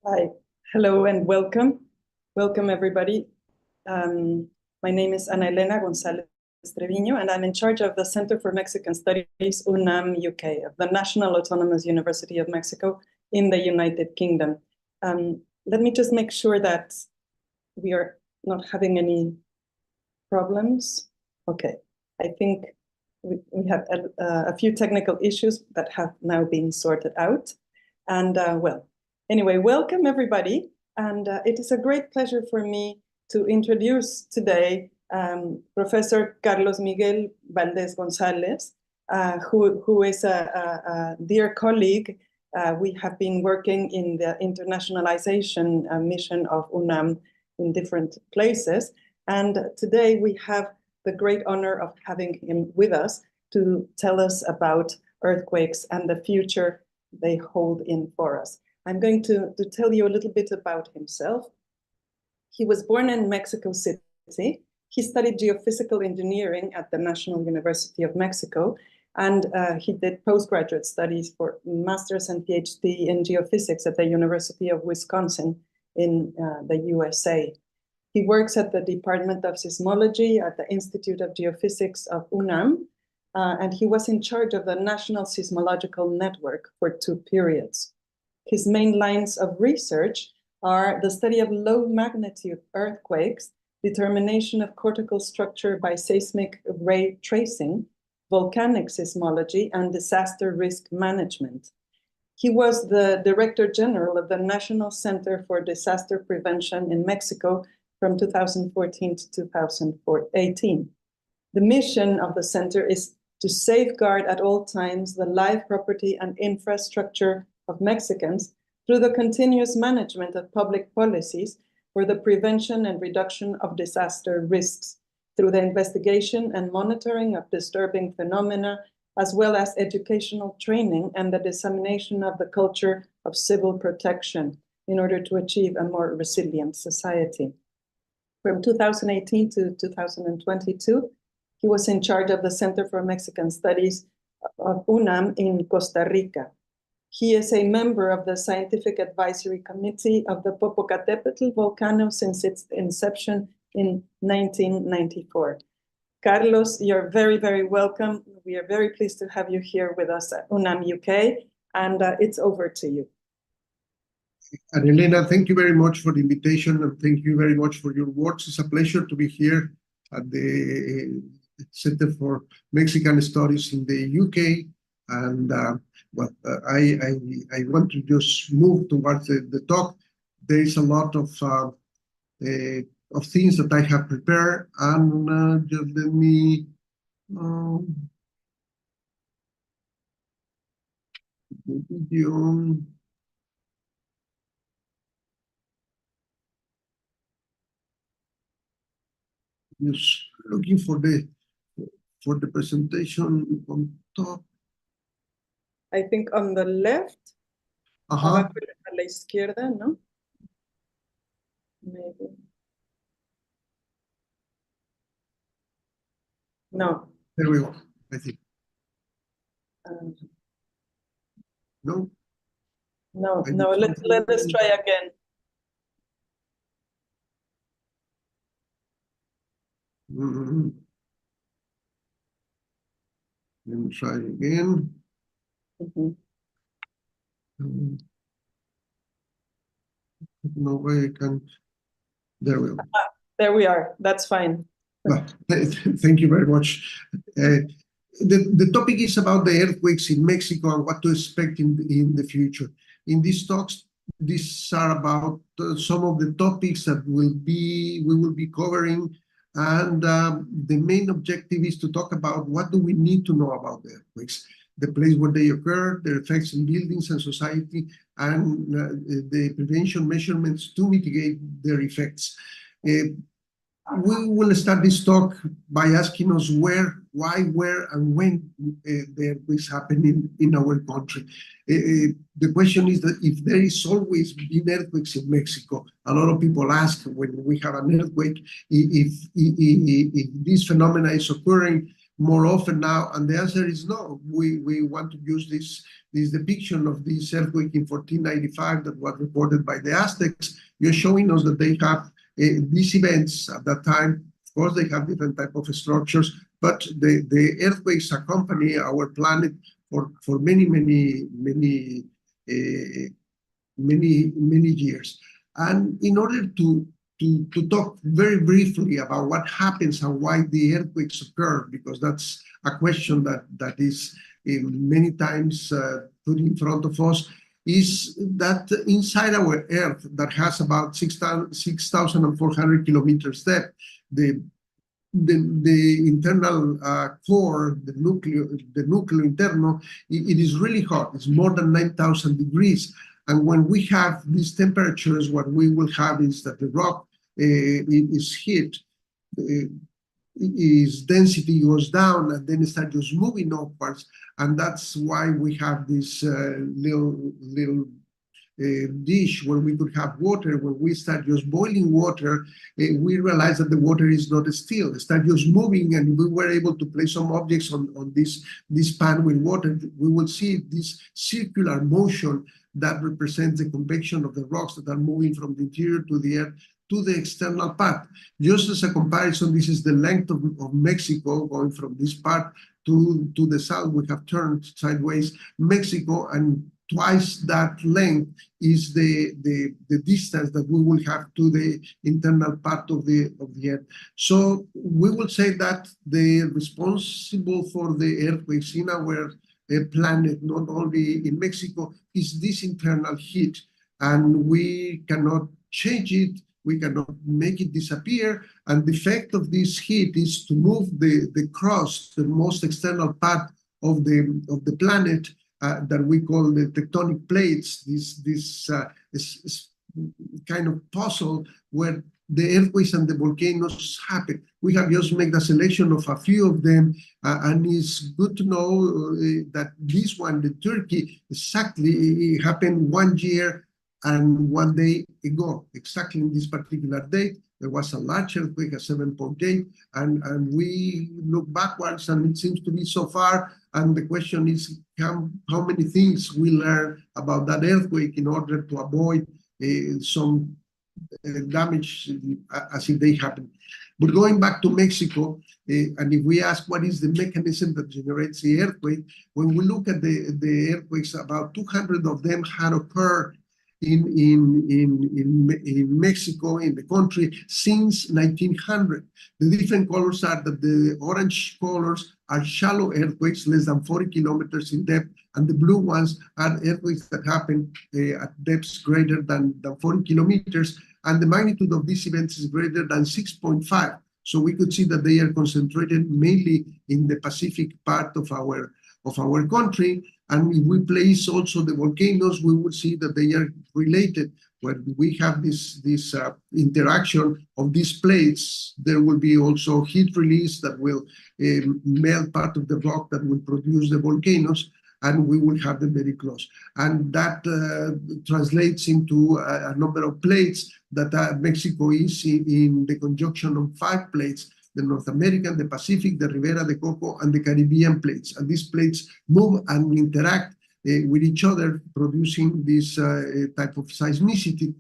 Hi, hello and welcome. Welcome everybody. My name is Ana Elena González Treviño and I'm in charge of the Center for Mexican Studies, UNAM, UK, of the National Autonomous University of Mexico in the United Kingdom. Let me just make sure that we are not having any problems. Okay, I think we have a few technical issues that have now been sorted out. And well, anyway, welcome everybody. And it is a great pleasure for me to introduce today Professor Carlos Miguel Valdés González, who is a dear colleague. We have been working in the internationalization mission of UNAM in different places. And today we have the great honor of having him with us to tell us about earthquakes and the future they hold in for us. I'm going to tell you a little bit about himself. He was born in Mexico City. He studied geophysical engineering at the National University of Mexico, and he did postgraduate studies for master's and PhD in geophysics at the University of Wisconsin in the USA. He works at the Department of Sismology at the Institute of Geophysics of UNAM, and he was in charge of the National Seismological Network for 2 periods. His main lines of research are the study of low magnitude earthquakes, determination of cortical structure by seismic ray tracing, volcanic seismology, and disaster risk management. He was the Director General of the National Center for Disaster Prevention in Mexico from 2014 to 2018. The mission of the center is to safeguard at all times the life, property, and infrastructure of Mexicans through the continuous management of public policies for the prevention and reduction of disaster risks, through the investigation and monitoring of disturbing phenomena, as well as educational training and the dissemination of the culture of civil protection in order to achieve a more resilient society. From 2018 to 2022, he was in charge of the Center for Mexican Studies of UNAM in Costa Rica. He is a member of the Scientific Advisory Committee of the Popocatépetl volcano since its inception in 1994. Carlos, you're very, very welcome. We are very pleased to have you here with us at UNAM UK, and it's over to you. And Elena, thank you very much for the invitation, and thank you very much for your words. It's a pleasure to be here at the Center for Mexican Studies in the UK. And I want to just move towards the talk. There is a lot of things that I have prepared, and just let me just looking for the presentation on top. I think on the left, abajo a la izquierda, ¿no? Maybe. No. There we go, I think. No? No, let us try again. Let me try again. No way I can. There we go. There we are. That's fine. Well, thank you very much. The topic is about the earthquakes in Mexico and what to expect in the future. In these talks, these are about some of the topics that we will be covering. And the main objective is to talk about what do we need to know about the earthquakes, the place where they occur, their effects in buildings and society, and the prevention measurements to mitigate their effects. We will start this talk by asking us where, why, where, and when the earthquakes happen in our country. The question is that if there is always been earthquakes in Mexico, a lot of people ask when we have an earthquake if this phenomena is occurring more often now? And the answer is no. We want to use this depiction of this earthquake in 1495 that was reported by the Aztecs. You're showing us that they have these events at that time. Of course, they have different type of structures, but the earthquakes accompany our planet for many years. And in order to talk very briefly about what happens and why the earthquakes occur, because that's a question that is many times put in front of us, is that inside our Earth that has about 6,400 kilometers depth, the internal core, the nucleo interno, it is really hot. It's more than 9,000 degrees. And when we have these temperatures, what we will have is that the rock is heat, its density goes down, and then it starts just moving upwards. And that's why we have this little dish where we could have water. When we start just boiling water, we realize that the water is not still. It starts just moving, and we were able to place some objects on this pan with water. We will see this circular motion that represents the convection of the rocks that are moving from the interior to the earth to the external part. Just as a comparison, this is the length of Mexico going from this part to the south. We have turned sideways Mexico, and twice that length is the distance that we will have to the internal part of the earth. So we will say that the responsible for the earthquakes in our planet, not only in Mexico, is this internal heat, and we cannot change it. We cannot make it disappear, and the effect of this heat is to move the crust, the most external part of the planet, that we call the tectonic plates. This kind of puzzle where the earthquakes and the volcanoes happen. We have just made a selection of a few of them, and it's good to know that this one, the Turkey, exactly it happened 1 year and 1 day ago. Exactly in this particular date, there was a large earthquake, a 7.8, and we look backwards, and it seems to be so far. And the question is how many things we learn about that earthquake in order to avoid some damage as if they happen. But going back to Mexico, and if we ask what is the mechanism that generates the earthquake, when we look at the earthquakes, about 200 of them had occurred in Mexico, in the country, since 1900. The different colors are that the orange colors are shallow earthquakes, less than 40 kilometers in depth, and the blue ones are earthquakes that happen at depths greater than 40 kilometers, and the magnitude of these events is greater than 6.5. So we could see that they are concentrated mainly in the Pacific part of our country. And if we place also the volcanoes, we will see that they are related. When we have this interaction of these plates, there will be also heat release that will melt part of the rock that will produce the volcanoes, and we will have them very close. And that translates into a number of plates that Mexico is in the conjunction of 5 plates: the North American, the Pacific, the Ribera de Coco, and the Caribbean plates. And these plates move and interact with each other, producing this type of seismicity.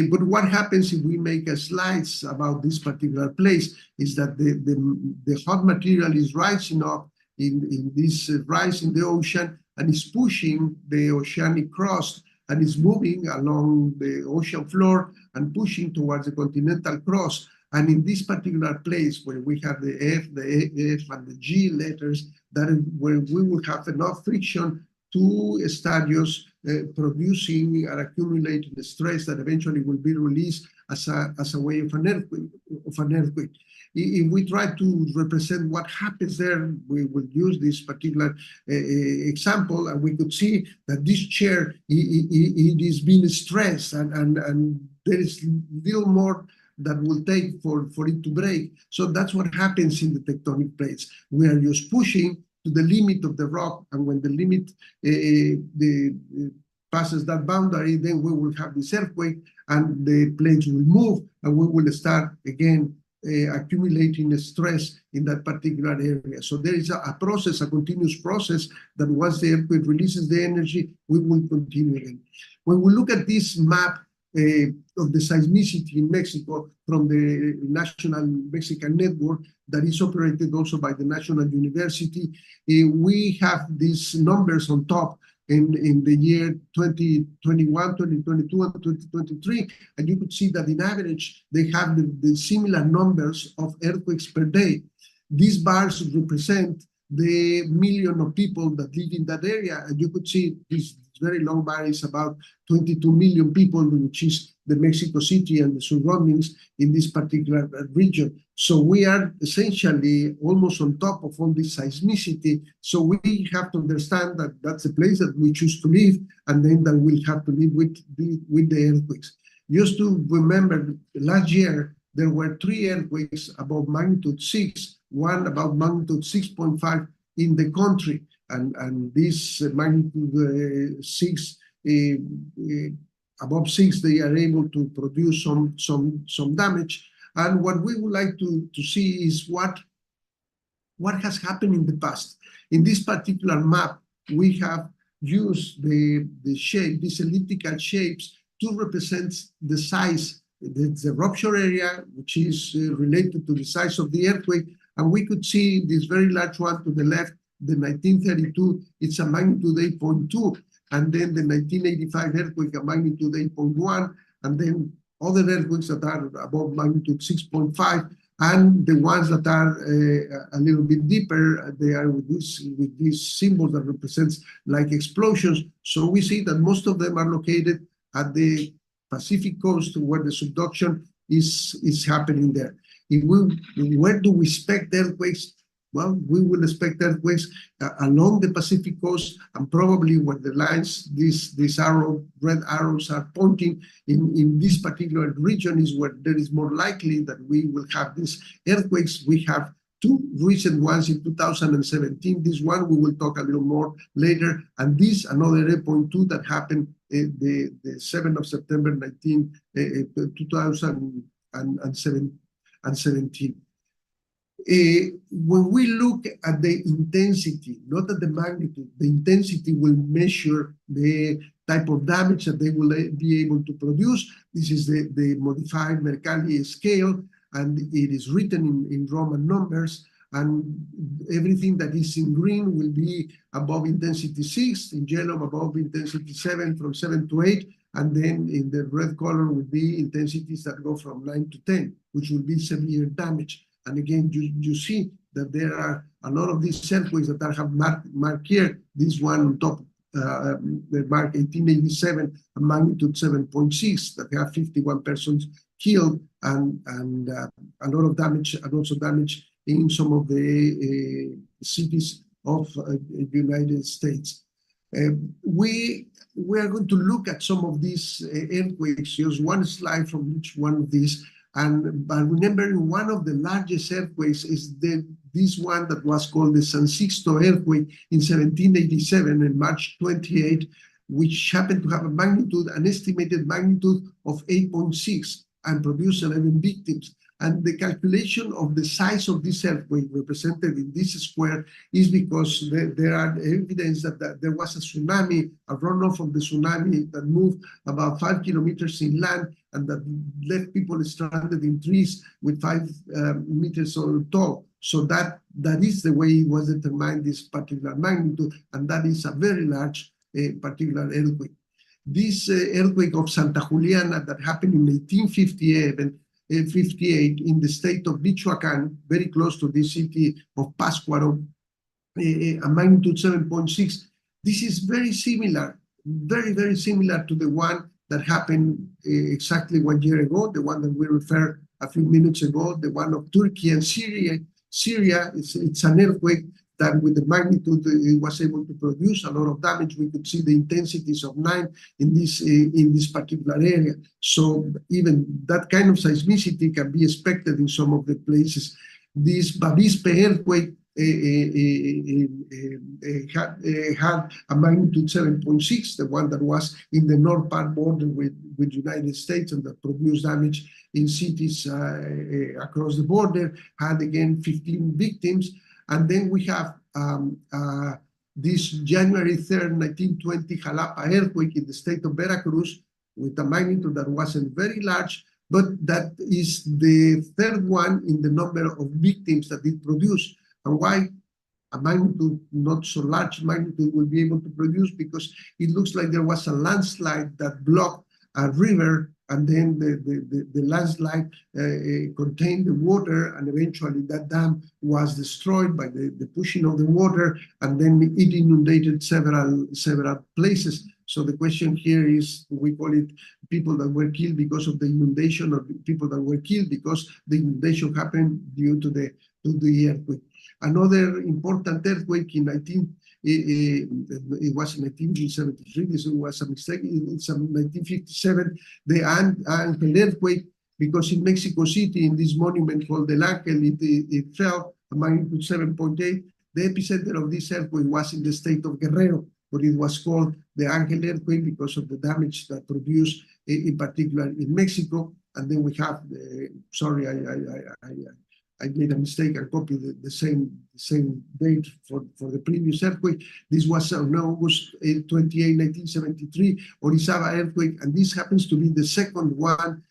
But what happens if we make a slides about this particular place is that the hot material is rising up in this rise in the ocean, and is pushing the oceanic crust, and is moving along the ocean floor and pushing towards the continental crust. And in this particular place where we have the F, and the G letters, that is where we will have enough friction to stadios producing and accumulating the stress that eventually will be released as a way of an earthquake. If we try to represent what happens there, we will use this particular example, and we could see that this chair it is being stressed, and there is little more that will take for it to break. So that's what happens in the tectonic plates. We are just pushing to the limit of the rock, and when the limit passes that boundary, then we will have this earthquake, and the plates will move, and we will start again accumulating stress in that particular area. So there is a process, a continuous process, that once the earthquake releases the energy, we will continue again. When we look at this map of the seismicity in Mexico from the National Mexican Network that is operated also by the National University, we have these numbers on top in the year 2021, 2022, and 2023, and you could see that in average, they have the similar numbers of earthquakes per day. These bars represent the million of people that live in that area, and you could see this very long bar is about 22 million people, which is the Mexico City and the surroundings in this particular region. So we are essentially almost on top of all this seismicity. So we have to understand that that's a place that we choose to live, and then that we'll have to live with the earthquakes. Just to remember, last year, there were 3 earthquakes above magnitude 6, one about magnitude 6.5 in the country. And this magnitude 6, above 6, they are able to produce some damage. And what we would like to see is what has happened in the past. In this particular map, we have used the shape, these elliptical shapes, to represent the size, the rupture area, which is related to the size of the earthquake. And we could see this very large one to the left, the 1932, it's a magnitude 8.2, and then the 1985 earthquake, a magnitude 8.1, and then other earthquakes that are above magnitude 6.5, and the ones that are a little bit deeper, they are with this symbol that represents like explosions. So we see that most of them are located at the Pacific coast, where the subduction is happening there. Where do we expect earthquakes? Well, we will expect earthquakes along the Pacific coast, and probably where the lines, these red arrows are pointing in this particular region is where there is more likely that we will have these earthquakes. We have 2 recent ones in 2017. This one we will talk a little more later, and this another 8.2 that happened the 7th of September 2017. When we look at the intensity, not at the magnitude, the intensity will measure the type of damage that they will be able to produce. This is the modified Mercalli scale, and it is written in Roman numbers, and everything that is in green will be above intensity 6, in yellow above intensity 7, from 7 to 8, and then in the red color will be intensities that go from 9 to 10, which will be severe damage. And again, you see that there are a lot of these earthquakes that I have marked here. This one on top, the mark 1887, a magnitude 7.6, that have 51 persons killed, and a lot of damage, and also damage in some of the cities of the United States. We are going to look at some of these earthquakes, just one slide from each one of these. But remember, one of the largest earthquakes is this one that was called the San Sixto earthquake in 1787 in March 28, which happened to have an estimated magnitude of 8.6 and produced 11 victims. And the calculation of the size of this earthquake represented in this square is because there are evidence that there was a tsunami, a runoff of the tsunami that moved about 5 kilometers inland, and that left people stranded in trees with 5 meters tall. So that is the way it was determined, this particular magnitude, and that is a very large particular earthquake. This earthquake of Santa Juliana that happened in 1858 in the state of Michoacán, very close to the city of Pátzcuaro, a magnitude 7.6. This is very similar, very, very similar to the one that happened exactly 1 year ago, the one that we referred a few minutes ago, the one of Turkey and Syria. Syria, it's an earthquake that with the magnitude it was able to produce a lot of damage. We could see the intensities of 9 in this particular area. So even that kind of seismicity can be expected in some of the places. This Bavispe earthquake had a magnitude 7.6, the one that was in the north part border with United States and that produced damage in cities across the border, had again 15 victims. And then we have this January 3rd, 1920 Jalapa earthquake in the state of Veracruz with a magnitude that wasn't very large, but that is the third one in the number of victims that it produced. And why a magnitude, not so large magnitude, will be able to produce? Because it looks like there was a landslide that blocked a river, and then the landslide contained the water, and eventually that dam was destroyed by the pushing of the water, and then it inundated several places. So the question here is, we call it people that were killed because of the inundation, or people that were killed because the inundation happened due to the earthquake. Another important earthquake in it was in 1973, this was a mistake, it's 1957, the Angel earthquake, because in Mexico City, in this monument called El Ángel, it fell a magnitude 7.8. The epicenter of this earthquake was in the state of Guerrero, but it was called the Angel earthquake because of the damage that produced, in particular in Mexico. And then we have, sorry, I made a mistake. I copied the same date for the previous earthquake. This was on August 28, 1973, Orizaba earthquake, and this happens to be the second one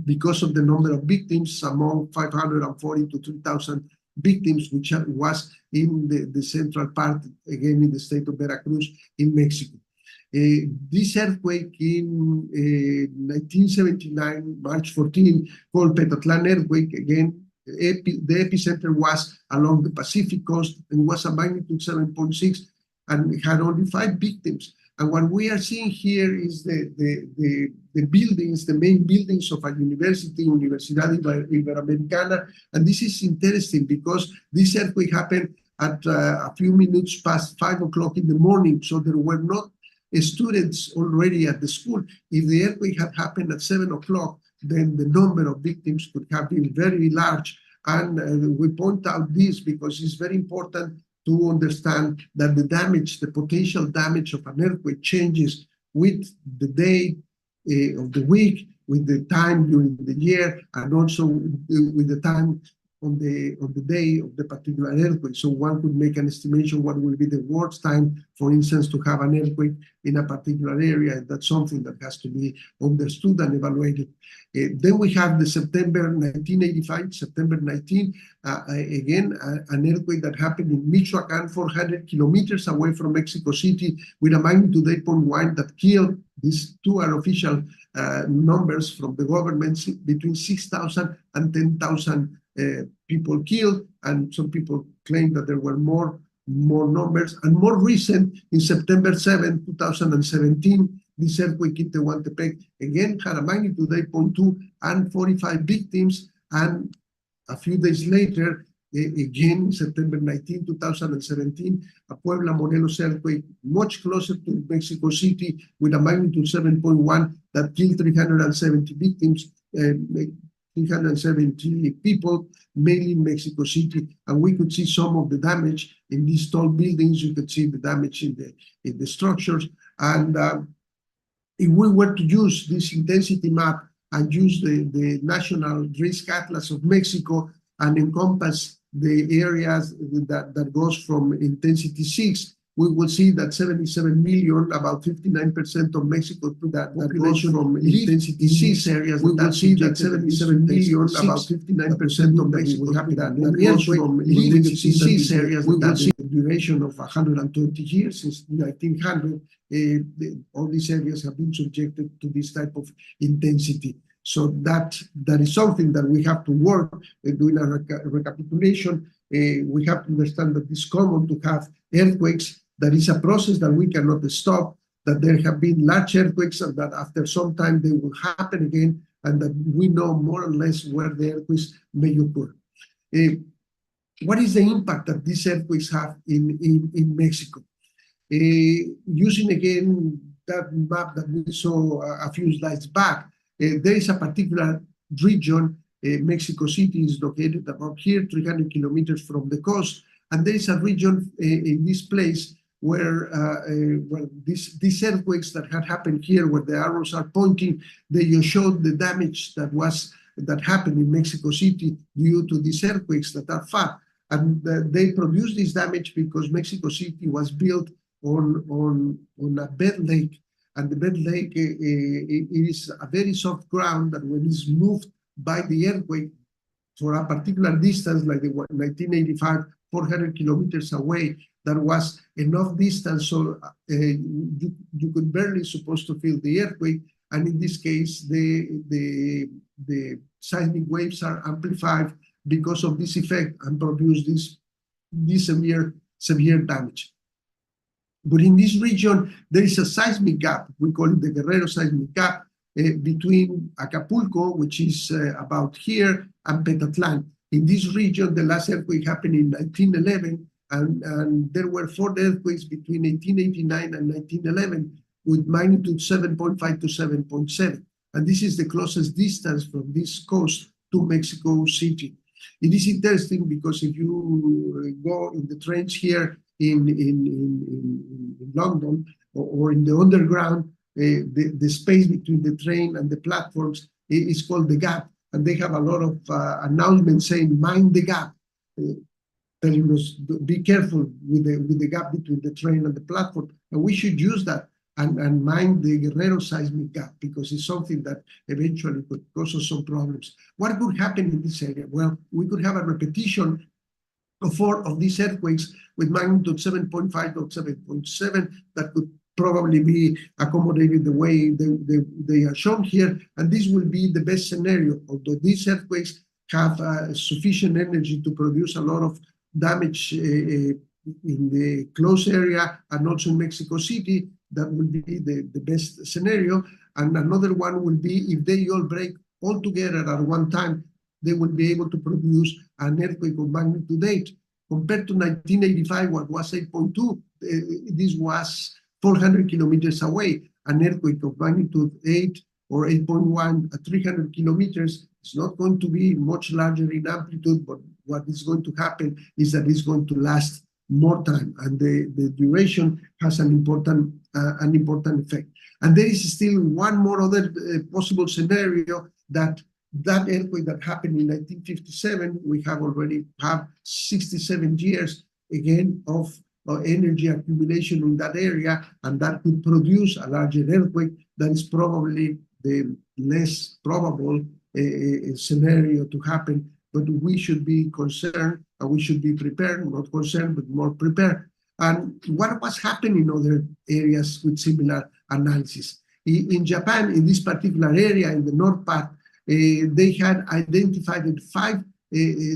because of the number of victims, among 540 to 3,000 victims, which was in the central part, again in the state of Veracruz in Mexico. This earthquake in 1979, March 14, called Petatlan earthquake, again, the epicenter was along the Pacific coast and was a magnitude 7.6 and had only 5 victims. And what we are seeing here is the buildings, the main buildings of a university, Universidad Iberoamericana. And this is interesting because this earthquake happened at a few minutes past 5 o'clock in the morning. So there were not students already at the school. If the earthquake had happened at 7 o'clock, then the number of victims could have been very large. And we point out this because it's very important to understand that the damage, the potential damage of an earthquake changes with the day of the week, with the time during the year, and also with the time on the day of the particular earthquake. So one could make an estimation what will be the worst time, for instance, to have an earthquake in a particular area. That's something that has to be understood and evaluated. Then we have the September 1985, September 19, again, an earthquake that happened in Michoacan, 400 kilometers away from Mexico City, with a magnitude 8.1 that killed. These two are official numbers from the government, between 6,000 and 10,000 people killed, and some people claim that there were more numbers. And more recent, in September 7, 2017, this earthquake in Tehuantepec again had a magnitude 8.2 and 45 victims. And a few days later, again, September 19, 2017, a Puebla Morelos earthquake much closer to Mexico City with a magnitude 7.1 that killed 370 victims, 370 people, mainly in Mexico City. And we could see some of the damage in these tall buildings. You could see the damage in the structures. And if we were to use this intensity map and use the National Risk Atlas of Mexico and encompass the areas that goes from intensity 6, we will see that 77 million, about 59% of Mexico that goes from intensity 6 areas. We will see that 77 million, about 59% of Mexico that goes from intensity 6 areas. We will see the duration of 120 years, since 1900. All these areas have been subjected to this type of intensity. So that is something that we have to work doing a recapitulation. We have to understand that it's common to have earthquakes. That is a process that we cannot stop, that there have been large earthquakes and that after some time they will happen again, and that we know more or less where the earthquakes may occur. What is the impact that these earthquakes have in Mexico? Using again that map that we saw a few slides back, there is a particular region. Mexico City is located about here, 300 kilometers from the coast, And there is a region in this place where well, these earthquakes that had happened here, where the arrows are pointing, they showed the damage that happened in Mexico City due to these earthquakes that are far. And they produced this damage because Mexico City was built on a bed lake. And the bed lake, it is a very soft ground that when it's moved by the earthquake for a particular distance, like the 1985, 400 kilometers away, that was enough distance so you could barely supposed to feel the earthquake. And in this case, the seismic waves are amplified because of this effect and produce this severe damage. But in this region, there is a seismic gap. We call it the Guerrero seismic gap between Acapulco, which is about here, and Petatlan. In this region, the last earthquake happened in 1911, and there were 4 earthquakes between 1889 and 1911 with magnitude 7.5 to 7.7. And this is the closest distance from this coast to Mexico City. It is interesting because if you go in the trains here in London or in the underground, the space between the train and the platforms is called the gap. And they have a lot of announcements saying, mind the gap, telling us, be careful with the gap between the train and the platform. And we should use that and mind the Guerrero seismic gap, because it's something that eventually could cause us some problems. What could happen in this area? Well, we could have a repetition of 4 of these earthquakes with magnitude 7.5 or 7.7 that could probably be accommodated the way they are shown here. And this will be the best scenario, although these earthquakes have sufficient energy to produce a lot of damage in the close area and also in Mexico City. That will be the best scenario. And another one will be if they all break all together at one time, they will be able to produce an earthquake of magnitude 8. Compared to 1985, what was 8.2, this was 400 kilometers away. An earthquake of magnitude 8 or 8.1 at 300 kilometers is not going to be much larger in amplitude, but what is going to happen is that it's going to last more time, and the duration has an important effect. And there is still one more other possible scenario, that earthquake that happened in 1957, we have already 67 years again of energy accumulation in that area, and that could produce a larger earthquake. That is probably the less probable scenario to happen, but we should be concerned and we should be prepared, not concerned, but more prepared. And what was happening in other areas with similar analysis? In Japan, in this particular area, in the north part, they had identified 5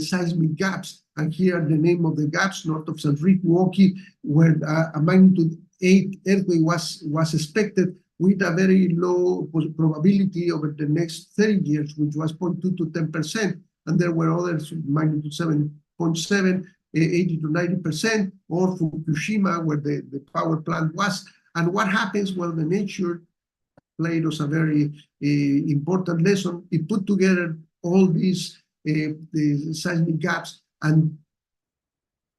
seismic gaps. And here are the name of the gaps: north of Sanrikuoki, where a magnitude 8 earthquake was expected with a very low probability over the next 30 years, which was 0.2 to 10%. And there were others with magnitude 7.7, 80 to 90%, or Fukushima, where the power plant was. And what happens? Well, the nature played us a very important lesson. It put together all these the seismic gaps and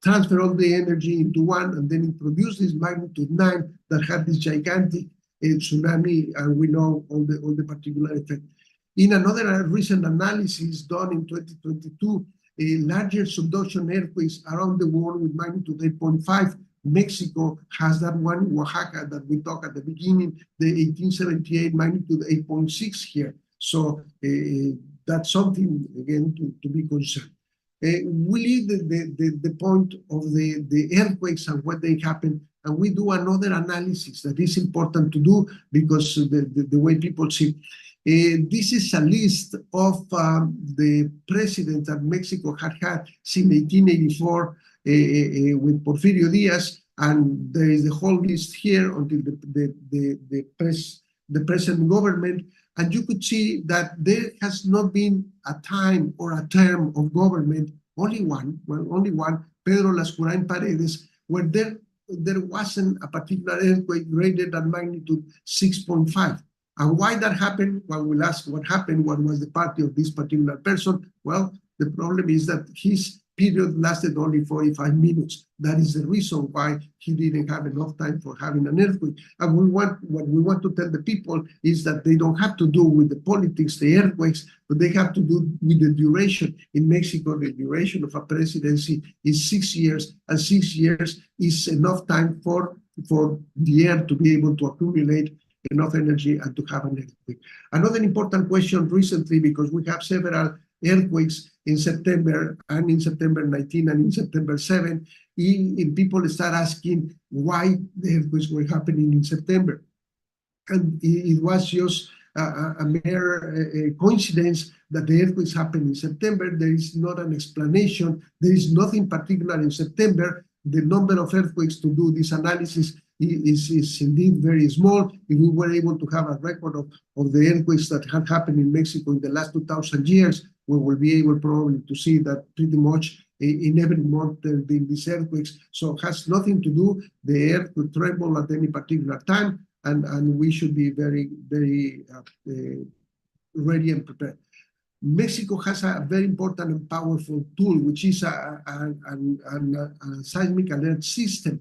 transfer all the energy into one, and then it produced this magnitude 9 that had this gigantic tsunami, and we know all the particular effect. In another recent analysis done in 2022, larger subduction earthquakes around the world with magnitude 8.5. Mexico has that one in Oaxaca that we talked at the beginning, the 1878 magnitude 8.6 here. So that's something, again, to be concerned. We leave the point of the earthquakes and what they happen, and we do another analysis that is important to do because the way people see. This is a list of the presidents that Mexico had since 1884 with Porfirio Diaz, and there is the whole list here until the present government. And you could see that there has not been a time or a term of government, only one, Pedro Lascurain Paredes, where there wasn't a particular earthquake greater than magnitude 6.5. And why that happened? Well, we'll ask what happened, what was the party of this particular person? Well, the problem is that his period lasted only 45 minutes. That is the reason why he didn't have enough time for having an earthquake. And what we want to tell the people is that they don't have to do with the politics, the earthquakes, but they have to do with the duration. In Mexico, the duration of a presidency is 6 years, and 6 years is enough time for the earth to be able to accumulate enough energy and to have an earthquake. Another important question recently, because we have several earthquakes in September, and in September 19 and in September 7, people start asking why the earthquakes were happening in September. And it was just a mere coincidence that the earthquakes happened in September. There is not an explanation. There is nothing particular in September. The number of earthquakes to do this analysis is indeed very small. If we were able to have a record of the earthquakes that have happened in Mexico in the last 2,000 years, we will be able probably to see that pretty much in every month there have been these earthquakes. So it has nothing to do. The earth could tremble at any particular time, and we should be very, very ready and prepared. Mexico has a very important and powerful tool, which is a seismic alert system.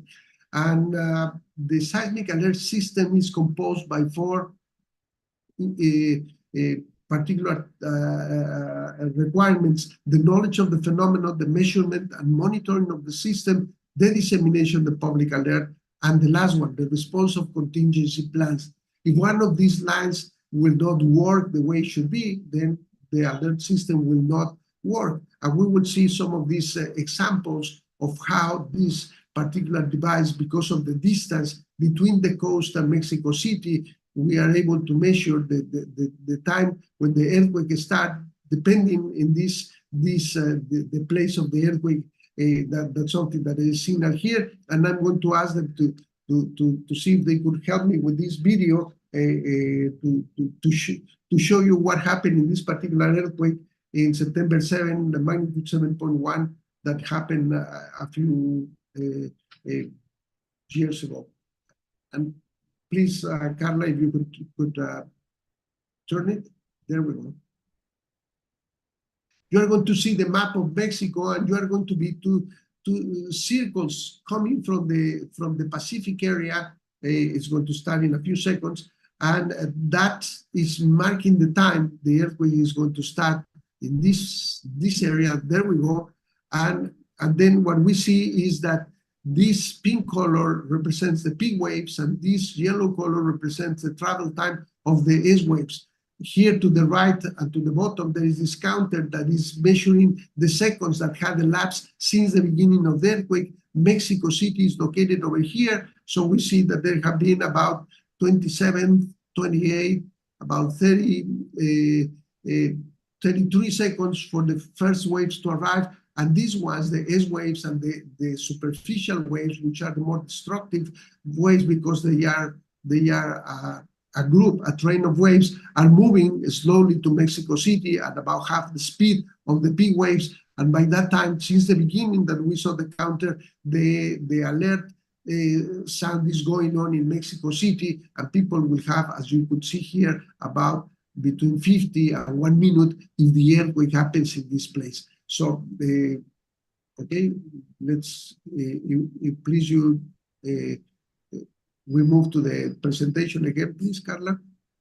And the seismic alert system is composed by four particular requirements: the knowledge of the phenomenon, the measurement and monitoring of the system, the dissemination of the public alert, and the last one, the response of contingency plans. If one of these lines will not work the way it should be, then the alert system will not work. And we will see some of these examples of how this particular device, because of the distance between the coast and Mexico City, we are able to measure the time when the earthquake starts, depending in the place of the earthquake. That's something that is signaled here. And I'm going to ask them to see if they could help me with this video to show you what happened in this particular earthquake in September 7, the magnitude 7.1 that happened a few years ago. And please, Carla, if you could turn it. There we go. You are going to see the map of Mexico, and you are going to be two circles coming from the Pacific area. It's going to start in a few seconds, and that is marking the time the earthquake is going to start in this area. There we go. And then what we see is that this pink color represents the P waves, and this yellow color represents the travel time of the S waves. Here to the right and to the bottom, there is this counter that is measuring the seconds that had elapsed since the beginning of the earthquake. Mexico City is located over here, so we see that there have been about 27, 28, about 30, 33 seconds for the first waves to arrive. And these ones, the S waves and the superficial waves, which are the more destructive waves because they are a group, a train of waves, are moving slowly to Mexico City at about half the speed of the P waves. And by that time, since the beginning that we saw the counter, the alert sound is going on in Mexico City, and people will have, as you could see here, about between 50 and 1 minute if the earthquake happens in this place. So, okay, let's, please we move to the presentation again, please, Carla.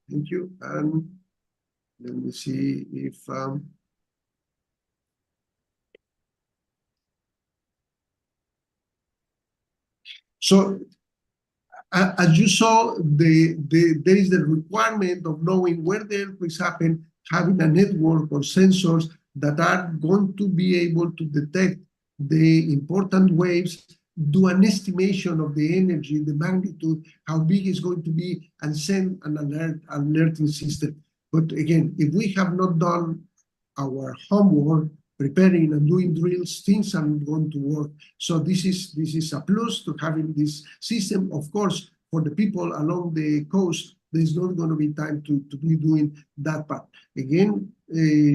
Thank you. And let me see if, so, as you saw, there is the requirement of knowing where the earthquakes happen, having a network of sensors that are going to be able to detect the important waves, do an estimation of the energy, the magnitude, how big it's going to be, and send an alerting system. But again, if we have not done our homework, preparing and doing drills, things are not going to work. So this is a plus to having this system. Of course, for the people along the coast, there's not going to be time to be doing that part. Again,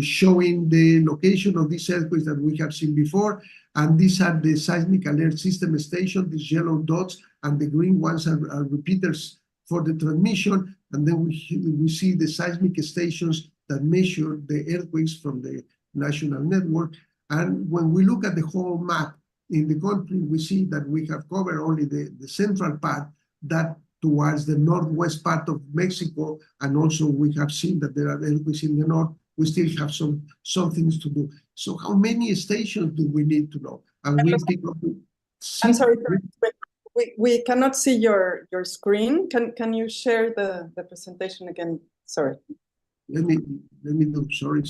showing the location of these earthquakes that we have seen before. And these are the seismic alert system station, these yellow dots, and the green ones are repeaters for the transmission. And then we see the seismic stations that measure the earthquakes from the national network. And when we look at the whole map in the country, we see that we have covered only the central part, that towards the northwest part of Mexico, and also we have seen that there are earthquakes in the north. We still have some things to do. So how many stations do we need to know? And we pick up. I'm sorry, we cannot see your screen. Can you share the presentation again? Sorry. Let me do. Sorry.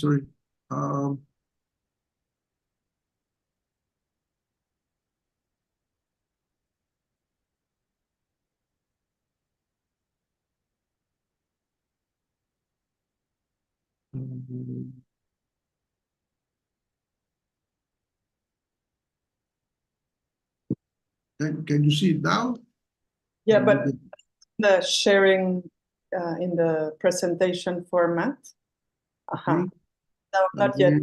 Can you see it now? Yeah, but the sharing in the presentation format. Okay. No, not yet.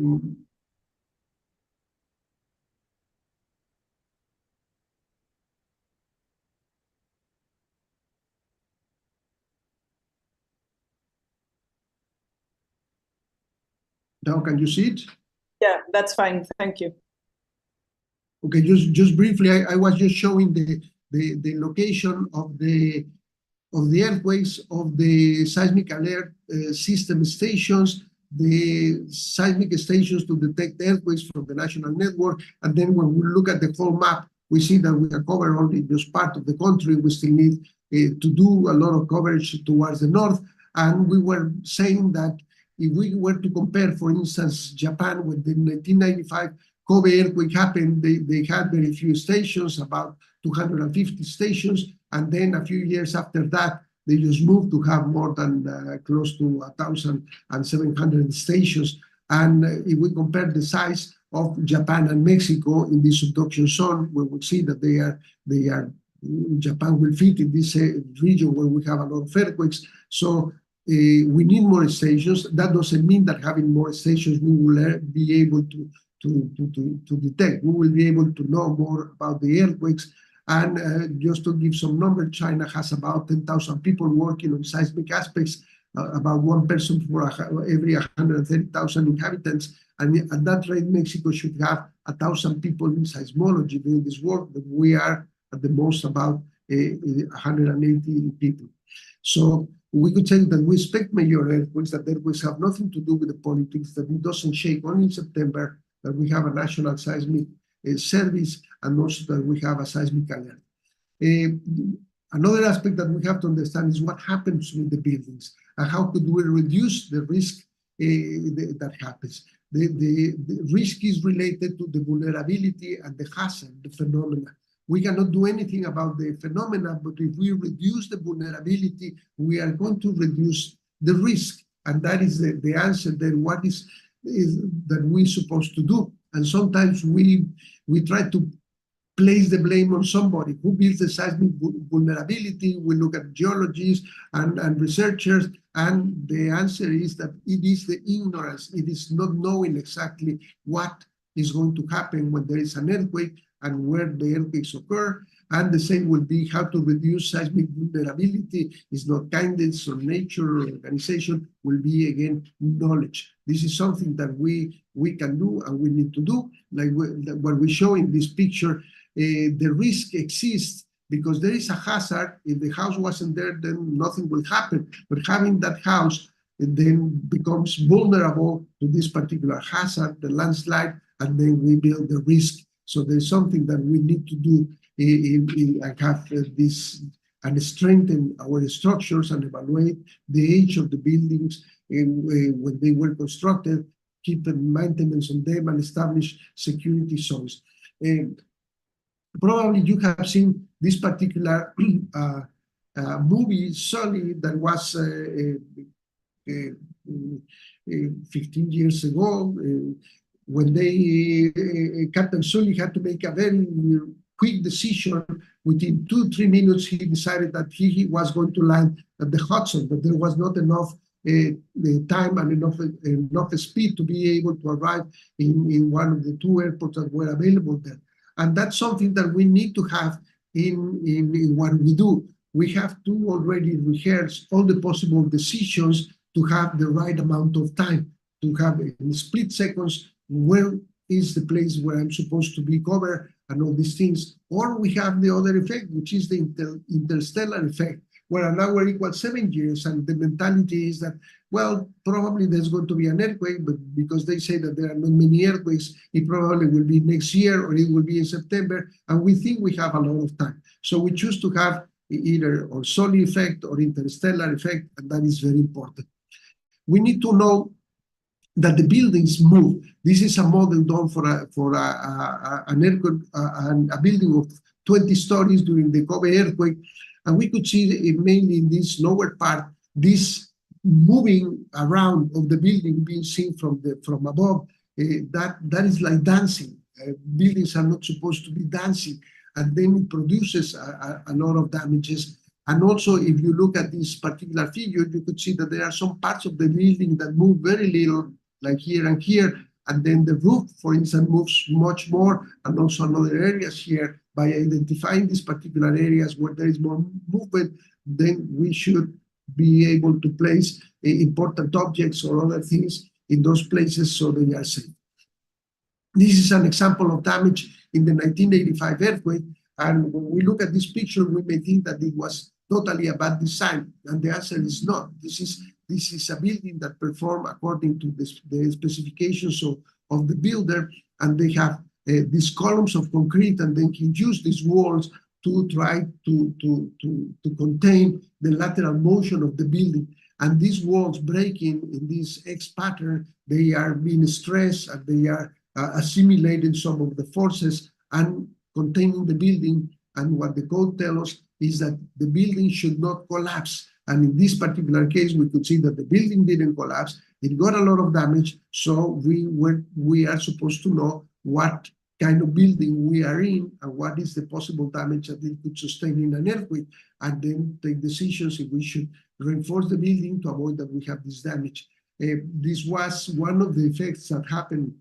Now can you see it? Yeah, that's fine. Thank you. Okay, just briefly, I was just showing the location of the earthquakes, of the seismic alert system stations, the seismic stations to detect earthquakes from the national network. And then when we look at the whole map, we see that we are covering only just part of the country. We still need to do a lot of coverage towards the north. And we were saying that if we were to compare, for instance, Japan, when the 1995 Kobe earthquake happened, they had very few stations, about 250 stations. And then a few years after that, they just moved to have more than close to 1,700 stations. And if we compare the size of Japan and Mexico in this subduction zone, we will see that Japan will fit in this region where we have a lot of earthquakes. So we need more stations. That doesn't mean that having more stations, we will be able to detect. We will be able to know more about the earthquakes. And just to give some numbers, China has about 10,000 people working on seismic aspects, about one person for every 130,000 inhabitants. And at that rate, Mexico should have 1,000 people in seismology doing this work, but we are at the most about 180 people. So we could say that we expect major earthquakes, that earthquakes have nothing to do with the politics, that it doesn't shake only in September, that we have a national seismic service, and also that we have a seismic alert. Another aspect that we have to understand is what happens with the buildings and how could we reduce the risk that happens. The risk is related to the vulnerability and the hazard, the phenomena. We cannot do anything about the phenomena, but if we reduce the vulnerability, we are going to reduce the risk. And that is the answer. Then what is that we're supposed to do? And sometimes we try to place the blame on somebody who builds the seismic vulnerability. We look at geologists and researchers, and the answer is that it is the ignorance. It is not knowing exactly what is going to happen when there is an earthquake and where the earthquakes occur. And the same will be how to reduce seismic vulnerability. It's not kindness or nature or organization, will be again knowledge. This is something that we can do and we need to do. Like what we show in this picture, the risk exists because there is a hazard. If the house wasn't there, then nothing will happen. But having that house, it then becomes vulnerable to this particular hazard, the landslide, and then we build the risk. So there's something that we need to do and have this and strengthen our structures and evaluate the age of the buildings when they were constructed, keep maintenance on them, and establish security zones. Probably you have seen this particular movie, Sully, that was 15 years ago, when Captain Sully had to make a very quick decision. Within 2-3 minutes, he decided that he was going to land at the Hudson, but there was not enough time and enough speed to be able to arrive in one of the two airports that were available there. And that's something that we need to have in what we do. We have to already rehearse all the possible decisions to have the right amount of time, to have in split seconds where is the place where I'm supposed to be covered and all these things. Or we have the other effect, which is the interstellar effect, where an hour equals 7 years, and the mentality is that, well, probably there's going to be an earthquake, but because they say that there are not many earthquakes, it probably will be next year or it will be in September, and we think we have a lot of time. So we choose to have either or solar effect or interstellar effect, and that is very important. We need to know that the buildings move. This is a model done for a building of 20 stories during the Kobe earthquake, and we could see mainly in this lower part, this moving around of the building being seen from above. That is like dancing. Buildings are not supposed to be dancing, and then it produces a lot of damages. And also, if you look at this particular figure, you could see that there are some parts of the building that move very little, like here and here, and then the roof, for instance, moves much more, and also in other areas here. By identifying these particular areas where there is more movement, then we should be able to place important objects or other things in those places so they are safe. This is an example of damage in the 1985 earthquake, and when we look at this picture, we may think that it was totally a bad design, and the answer is not. This is a building that performed according to the specifications of the builder, and they have these columns of concrete, and then he used these walls to try to contain the lateral motion of the building. And these walls breaking in this X pattern, they are being stressed, and they are assimilating some of the forces and containing the building. And what the code tells us is that the building should not collapse. And in this particular case, we could see that the building didn't collapse. It got a lot of damage. So we are supposed to know what kind of building we are in and what is the possible damage that it could sustain in an earthquake, and then take decisions if we should reinforce the building to avoid that we have this damage. This was one of the effects that happened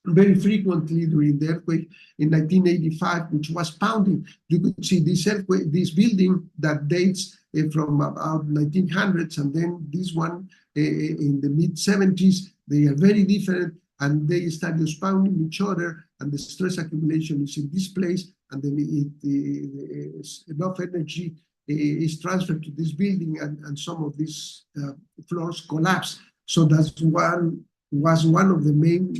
very frequently during the earthquake in 1985, which was pounding. You could see this earthquake, this building that dates from about 1900s, and then this one in the mid-70s. They are very different, and they started pounding each other, and the stress accumulation is in this place, and then enough energy is transferred to this building, and some of these floors collapse. So that's was one of the main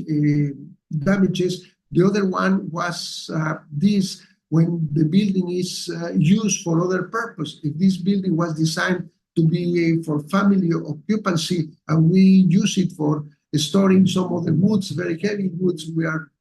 damages. The other one was this, when the building is used for other purpose. If this building was designed to be for family occupancy, and we use it for storing some of the woods, very heavy woods, we are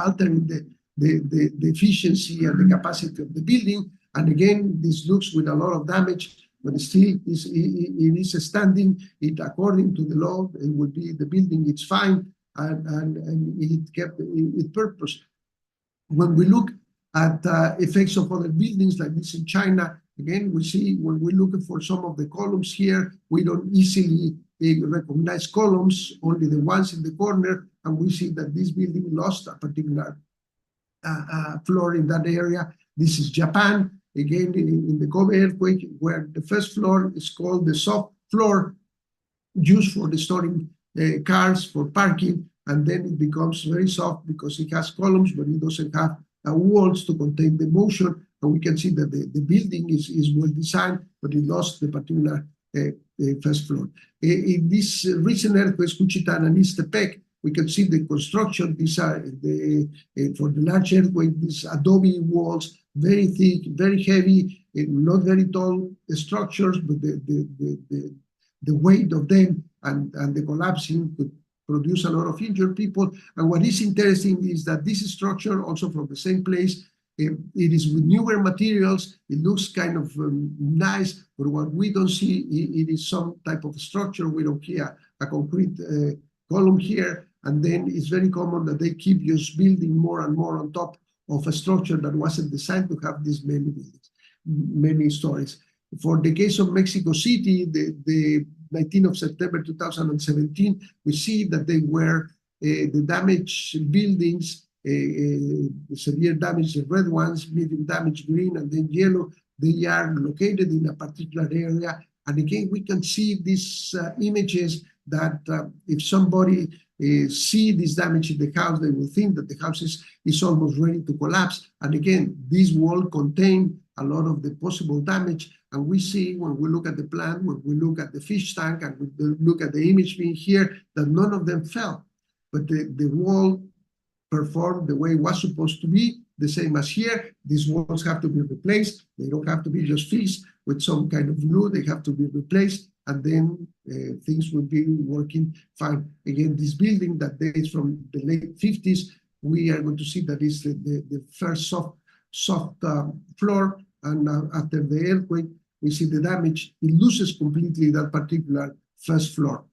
altering the efficiency and the capacity of the building. And again, this looks with a lot of damage, but still it is standing. It, according to the law, it would be the building, it's fine, and it kept its purpose. When we look at effects of other buildings like this in China, again, we see when we're looking for some of the columns here, we don't easily recognize columns, only the ones in the corner, and we see that this building lost a particular floor in that area. This is Japan, again in the Kobe earthquake, where the first floor is called the soft floor, used for the storing cars for parking, and then it becomes very soft because it has columns, but it doesn't have walls to contain the motion. And we can see that the building is well designed, but it lost the particular first floor. In this recent earthquakes, Cuchitán and Ixtepec, we can see the construction. These are for the large earthquake, these adobe walls, very thick, very heavy, not very tall structures, but the weight of them and the collapsing could produce a lot of injured people. And what is interesting is that this structure, also from the same place, it is with newer materials. It looks kind of nice, but what we don't see, it is some type of structure. We don't see a concrete column here. And then it's very common that they keep just building more and more on top of a structure that wasn't designed to have this many buildings, many stories. For the case of Mexico City, the 19th of September 2017, we see that they were the damaged buildings, severe damage, the red ones, medium damage, green, and then yellow. They are located in a particular area. And again, we can see these images that if somebody see this damage in the house, they will think that the house is almost ready to collapse. And again, this wall contained a lot of the possible damage. And we see when we look at the plan, when we look at the fish tank, and we look at the image being here, that none of them fell. But the wall performed the way it was supposed to be, the same as here. These walls have to be replaced. They don't have to be just fixed with some kind of glue. They have to be replaced, and then things will be working fine. Again, this building that dates from the late 50s, we are going to see that is the first soft floor, and after the earthquake, we see the damage. It loses completely that particular first floor.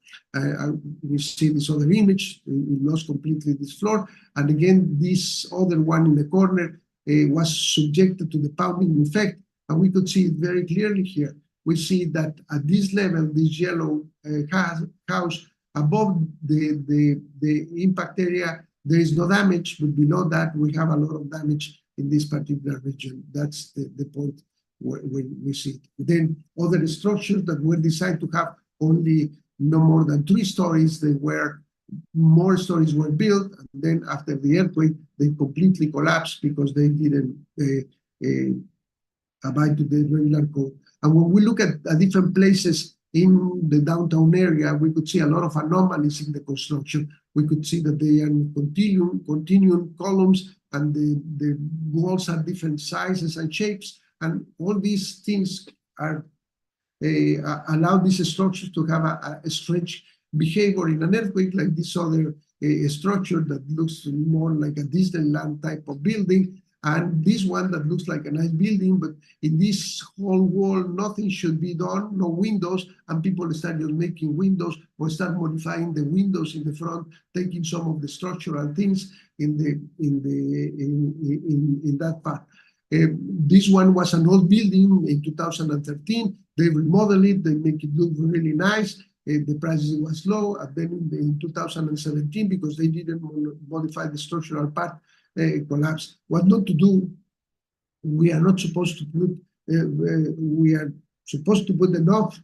We see this other image, it lost completely this floor. And again, this other one in the corner was subjected to the pounding effect. And we could see it very clearly here. We see that at this level, this yellow house, above the impact area, there is no damage, but below that, we have a lot of damage in this particular region. That's the point where we see it. Then other structures that were designed to have only no more than 3 stories, more stories were built, and then after the earthquake, they completely collapsed because they didn't abide to the regular code. And when we look at different places in the downtown area, we could see a lot of anomalies in the construction. We could see that they are continuum columns, and the walls are different sizes and shapes, and all these things are allow these structures to have a strange behavior in an earthquake, like this other structure that looks more like a Disneyland type of building, and this one that looks like a nice building, but in this whole wall, nothing should be done, no windows, and people start just making windows or start modifying the windows in the front, taking some of the structural things in that part. This one was an old building in 2013. They remodel it, they make it look really nice. The prices was low, and then in 2017, because they didn't modify the structural part, collapsed. What not to do? We are not supposed to put. We are supposed to put enough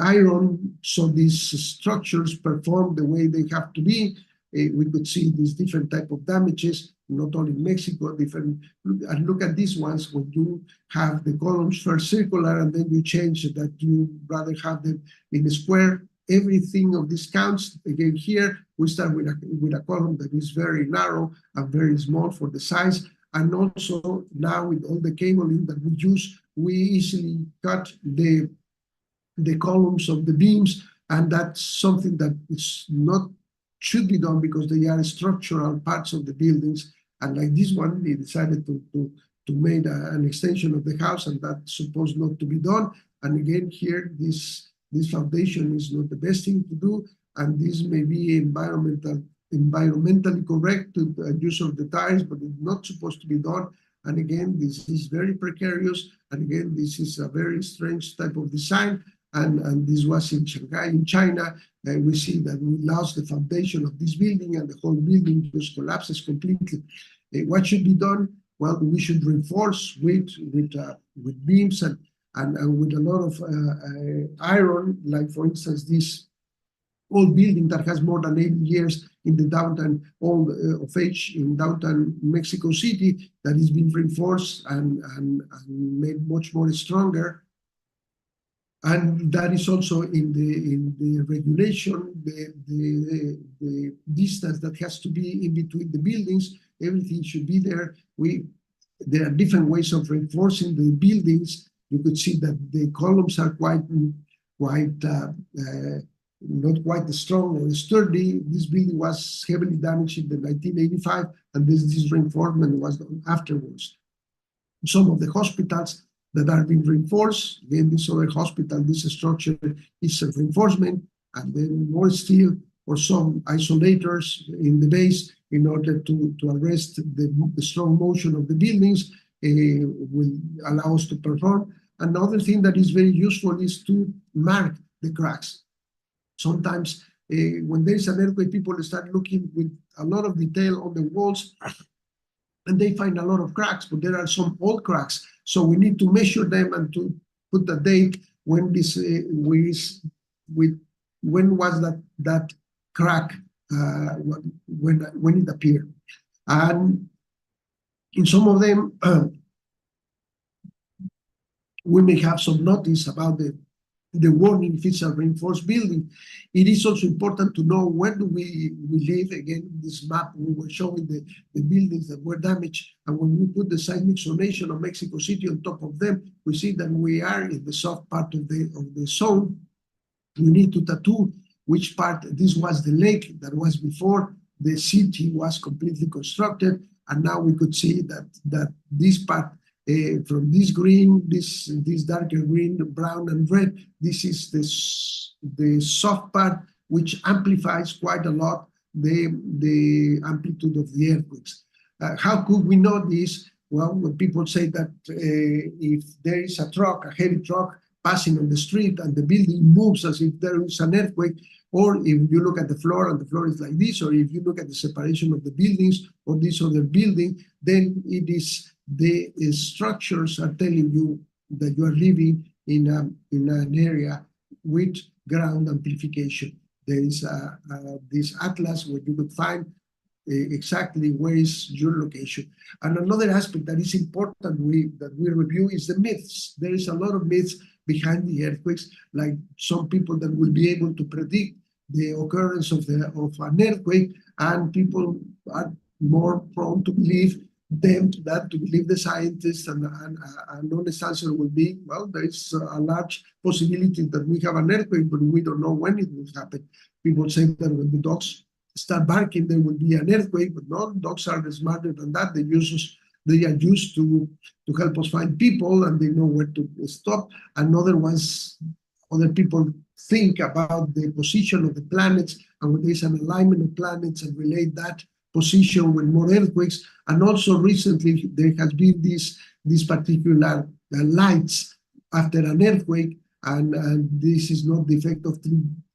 iron so these structures perform the way they have to be. We could see these different type of damages, not only in Mexico, different. And look at these ones when you have the columns first circular and then you change it, that you rather have them in a square. Everything of this counts. Again, here we start with a column that is very narrow and very small for the size. And also now with all the cabling that we use, we easily cut the columns of the beams, and that's something that is not should be done because they are structural parts of the buildings. And like this one, they decided to make an extension of the house, and that's supposed not to be done. And again, here, this foundation is not the best thing to do, and this may be environmentally correct to use of the tires, but it's not supposed to be done. And again, this is very precarious. And again, this is a very strange type of design. And this was in Shanghai, in China. We see that we lost the foundation of this building, and the whole building just collapses completely. What should be done? Well, we should reinforce with beams and with a lot of iron, like for instance, this old building that has more than 80 years in the downtown of age in downtown Mexico City, that is being reinforced and made much more stronger. And that is also in the regulation, the distance that has to be in between the buildings. Everything should be there. There are different ways of reinforcing the buildings. You could see that the columns are not quite strong or sturdy. This building was heavily damaged in 1985, and this reinforcement was done afterwards. Some of the hospitals that are being reinforced, again, this other hospital, this structure is a reinforcement, and then more steel or some isolators in the base in order to arrest the strong motion of the buildings will allow us to perform. Another thing that is very useful is to mark the cracks. Sometimes when there is an earthquake, people start looking with a lot of detail on the walls, and they find a lot of cracks, but there are some old cracks. So we need to measure them and to put the date when this when was that crack when it appeared. And in some of them, we may have some notice about the warning if it's a reinforced building. It is also important to know where do we live. Again, this map, we were showing the buildings that were damaged. And when we put the seismic zonation of Mexico City on top of them, we see that we are in the soft part of the zone. We need to tattoo which part. This was the lake that was before the city was completely constructed. And now we could see that this part, from this green, this darker green, brown, and red, this is the soft part, which amplifies quite a lot the amplitude of the earthquakes. How could we know this? Well, when people say that if there is a heavy truck passing on the street and the building moves as if there is an earthquake, or if you look at the floor and the floor is like this, or if you look at the separation of the buildings or this other building, then it is the structures are telling you that you are living in an area with ground amplification. There is this atlas where you could find exactly where is your location. And another aspect that is important that we review is the myths. There is a lot of myths behind the earthquakes, like some people that will be able to predict the occurrence of an earthquake, and people are more prone to believe them than to believe the scientists, and an honest answer will be, well, there is a large possibility that we have an earthquake, but we don't know when it will happen. People say that when the dogs start barking, there will be an earthquake, but no, dogs are smarter than that. They are used to help us find people, and they know where to stop. And other people think about the position of the planets, and when there's an alignment of planets, and relate that position with more earthquakes. And also recently there has been these particular lights after an earthquake, and this is not the effect of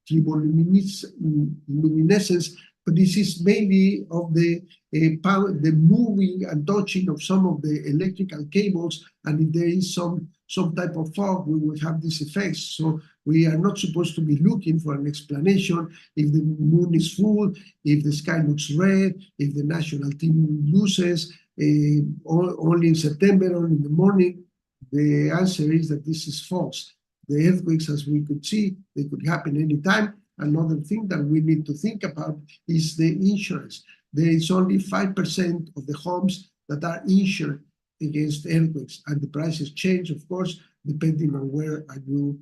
luminescence, but this is mainly of the moving and touching of some of the electrical cables, and if there is some type of fog, we will have these effects. So we are not supposed to be looking for an explanation if the moon is full, if the sky looks red, if the national team loses, only in September, only in the morning. The answer is that this is false. The earthquakes, as we could see, they could happen anytime. Another thing that we need to think about is the insurance. There is only 5% of the homes that are insured against earthquakes, and the prices change, of course, depending on where are you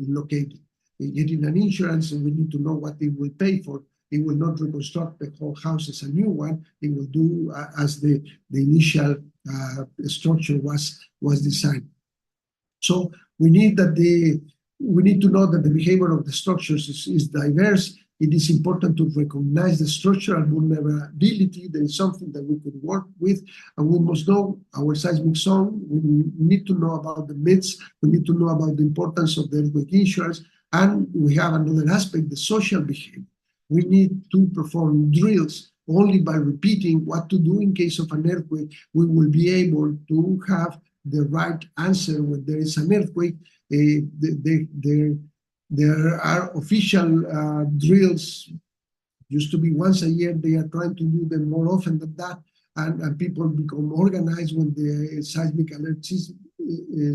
located. Getting an insurance, we need to know what it will pay for. It will not reconstruct the whole house as a new one. It will do as the initial structure was designed. So we need to know that the behavior of the structures is diverse. It is important to recognize the structural vulnerability. There is something that we could work with, and we must know our seismic zone. We need to know about the myths. We need to know about the importance of the earthquake insurance. And we have another aspect, the social behavior. We need to perform drills. Only by repeating what to do in case of an earthquake, we will be able to have the right answer when there is an earthquake. There are official drills, used to be once a year. They are trying to do them more often than that, and people become organized when the seismic alert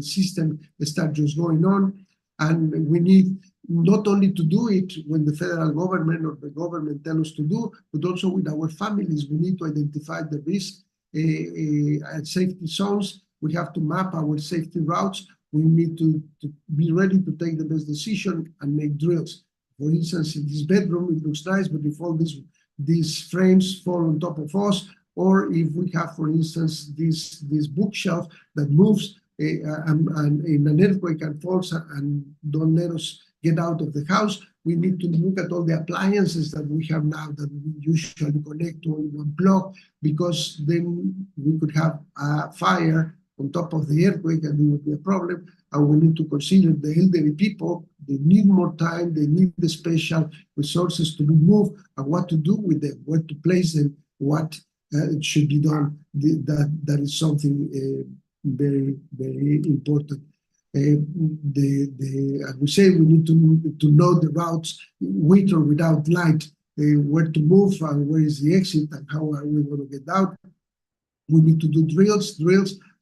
system starts just going on. And we need not only to do it when the federal government or the government tell us to do, but also with our families. We need to identify the risk and safety zones. We have to map our safety routes. We need to be ready to take the best decision and make drills. For instance, in this bedroom, it looks nice, but if all these frames fall on top of us, or if we have, for instance, this bookshelf that moves and in an earthquake and falls and don't let us get out of the house, we need to look at all the appliances that we have now that we usually connect to one plug, because then we could have a fire on top of the earthquake, and it would be a problem. And we need to consider the elderly people. They need more time. They need the special resources to be moved, and what to do with them, where to place them, what should be done. That is something very, very important. As we say, we need to know the routes with or without light, where to move and where is the exit and how are we going to get out. We need to do drills,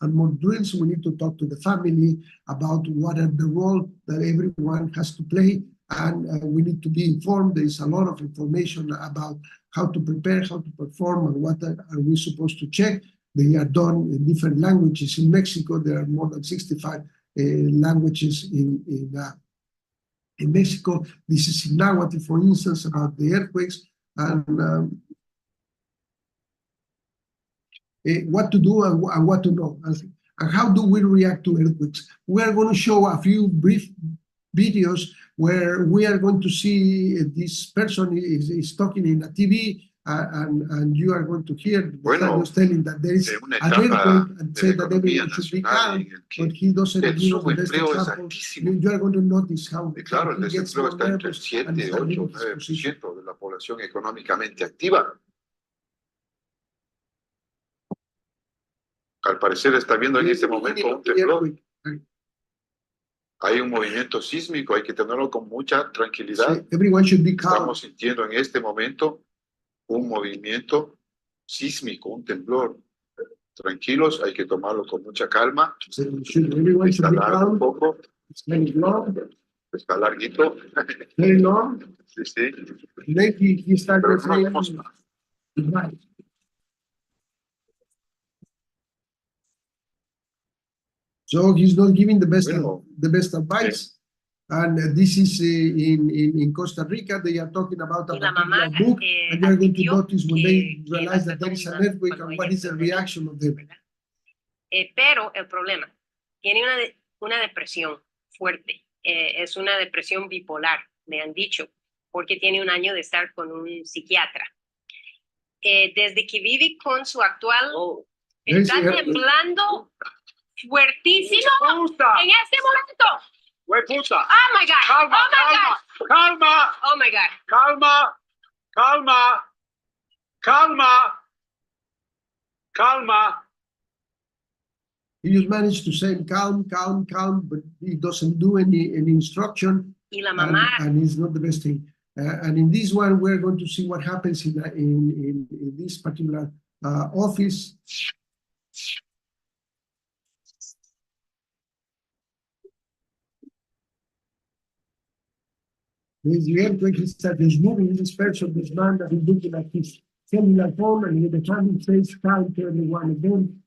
and more drills. We need to talk to the family about what are the role that everyone has to play, and we need to be informed. There is a lot of information about how to prepare, how to perform, and what are we supposed to check. They are done in different languages. In Mexico, there are more than 65 languages in Mexico. This is in Nahuatl, for instance, about the earthquakes, and what to do and what to know, and how do we react to earthquakes. We are going to show a few brief videos where we are going to see this person is talking in a TV, and you are going to hear telling that there is an earthquake and say that everyone should be calm, but he doesn't give the best example. You are going to notice how claro, el he gets desempleo more está entre el nervous 7, and 8, starts giving his 9% position. de la población económicamente activa. Al parecer está viendo en este momento un temblor. Hay un movimiento sísmico, hay que tenerlo con mucha tranquilidad. Everyone should be calm. Estamos sintiendo en este momento un movimiento sísmico, un temblor. Tranquilos, hay que tomarlo con mucha calma. Everyone should Está be largo un calm. poco, It's very long, está larguito. very long. Sí, sí. Then he started Pero no saying, vemos right. So he's not giving the best advice. And this is in Costa Rica. They are talking about a particular book, and you are going to notice when they realize that there is an earthquake and what is the reaction of them. Pero el problema, tiene una depresión fuerte. Es una depresión bipolar, me han dicho, porque tiene un año de estar con un psiquiatra. Desde que vive con su actual, está temblando fuertísimo en este momento. ¡Güey, puta! Oh my God. Calma, Oh my calma, God. calma, Oh my God. calma, calma, calma, calma. He just managed to say calm, calm, calm, but he doesn't do any instruction, Y la mamá, and it's not the best thing. And in this one, we're going to see what happens in this particular office. There's the earthquake. He starts moving this person, this man that is looking at his cellular phone, and at the time he says calm to everyone again.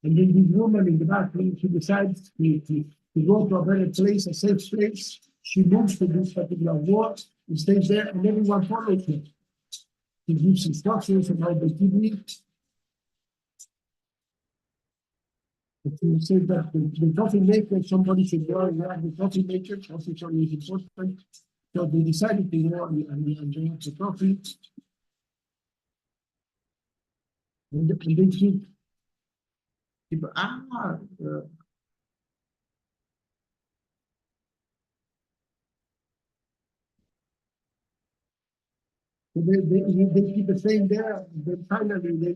And then this woman in the bathroom, she decides to go to a better place, a safe place. She moves to this particular ward and stays there, and everyone follows her. He gives instructions about the TV. He says that the coffee maker, somebody should go and grab the coffee maker. Coffee is always important. So they decided to go and drink the coffee. And then people, they keep the same there. Then finally they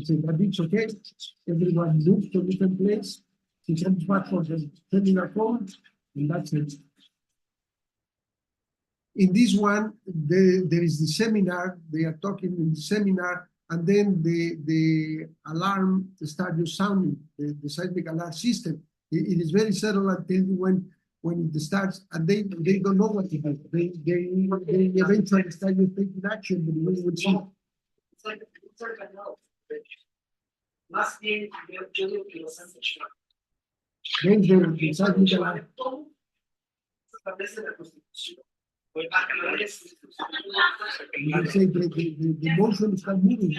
say, but it's okay. Everyone moves to a different place. He comes back for the cellular phone, and that's it. In this one, there is the seminar. They are talking in the seminar, and then the alarm starts sounding, the seismic alarm system. It is very subtle until when it starts, and they don't know what to do. They eventually start taking action, but we will see. Más bien, yo digo que los han hecho. Then the seismic alarm. Establece la Constitución. They say the motion is not moving.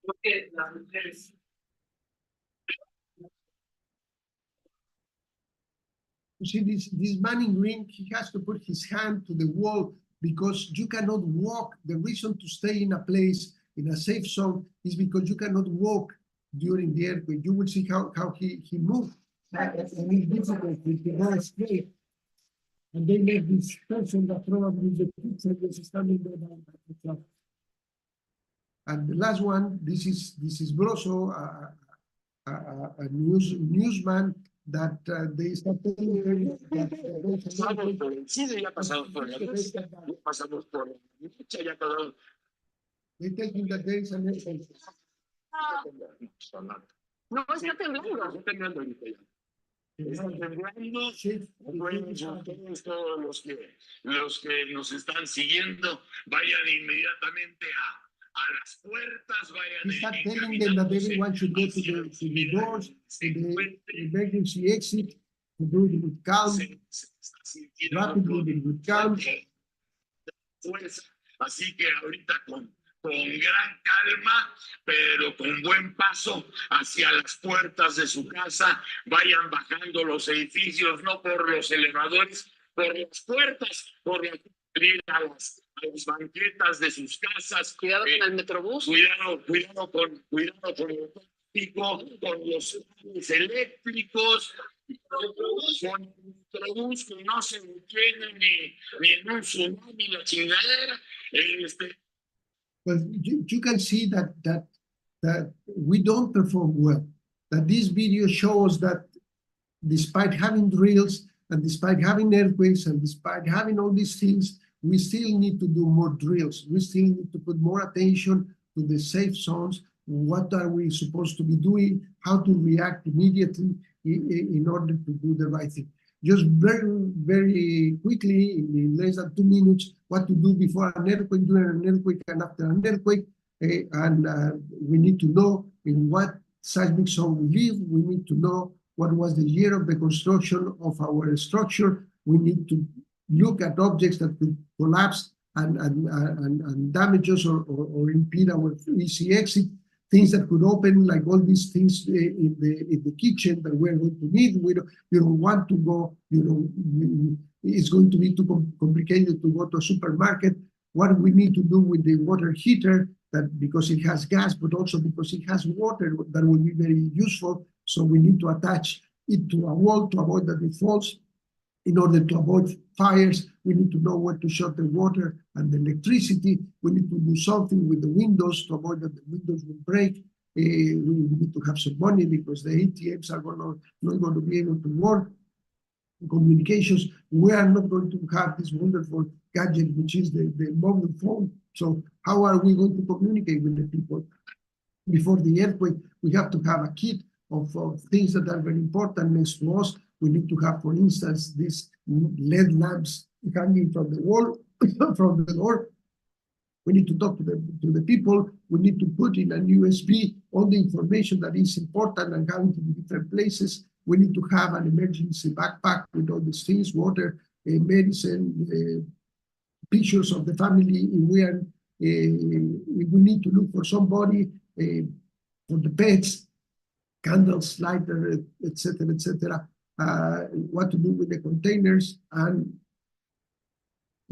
Porque las mujeres You see, this man in green, he has to put his hand to the wall because you cannot walk. The reason to stay in a place, in a safe zone, is because you cannot walk during the earthquake. You will see how he moved. And it's difficult with the last straight. And they made this person that probably the picture was standing there by the truck. And the last one, this is Broso, a newsman that they start telling him that they tell him that there is an earthquake. No, está temblando. Está temblando ahorita ya. Están temblando. Todos los que nos están siguiendo, vayan inmediatamente a las puertas, He start telling them that everyone should go to the doors, to the emergency exit, to do it with calm, rapidly with calm. Así que ahorita con gran calma, pero con buen paso hacia las puertas de su casa, vayan bajando los edificios, no por los elevadores, por las puertas, por las a las banquetas de sus casas. Cuidado con el metrobús. Cuidado con el tráfico, con los cables eléctricos, con el metrobús que no se detiene ni en un tsunami la chingadera. But you can see that we don't perform well. That this video shows that despite having drills and despite having earthquakes and despite having all these things, we still need to do more drills. We still need to put more attention to the safe zones. What are we supposed to be doing? How to react immediately in order to do the right thing. Just very quickly, in less than 2 minutes, what to do before an earthquake, during an earthquake, and after an earthquake. We need to know in what seismic zone we live. We need to know what was the year of the construction of our structure. We need to look at objects that could collapse and damage us or impede our easy exit. Things that could open, like all these things in the kitchen that we're going to need. You don't want to go, it's going to be too complicated to go to a supermarket. What we need to do with the water heater, that because it has gas, but also because it has water, that will be very useful. So we need to attach it to a wall to avoid that it falls. In order to avoid fires, we need to know where to shut the water and the electricity. We need to do something with the windows to avoid that the windows will break. We need to have some money because the ATMs are not going to be able to work. Communications, we are not going to have this wonderful gadget, which is the mobile phone. So how are we going to communicate with the people? Before the earthquake, we have to have a kit of things that are very important next to us. We need to have, for instance, these LED lamps hanging from the wall, from the door. We need to talk to the people. We need to put in a USB all the information that is important and going to different places. We need to have an emergency backpack with all these things, water, medicine, pictures of the family. We need to look for somebody, for the pets, candles, lighter, etc., etc. What to do with the containers, and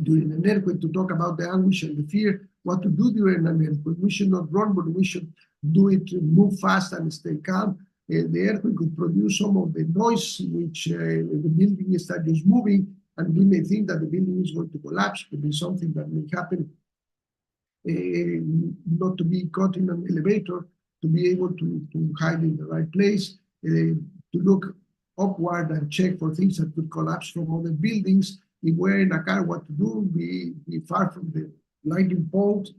during an earthquake, to talk about the anguish and the fear, what to do during an earthquake. We should not run, but we should do it, move fast and stay calm. The earthquake could produce some of the noise, which the building starts just moving, and we may think that the building is going to collapse. Could be something that may happen, not to be caught in an elevator, to be able to hide in the right place, to look upward and check for things that could collapse from other buildings. If we're in a car, what to do? Be far from the lightning poles.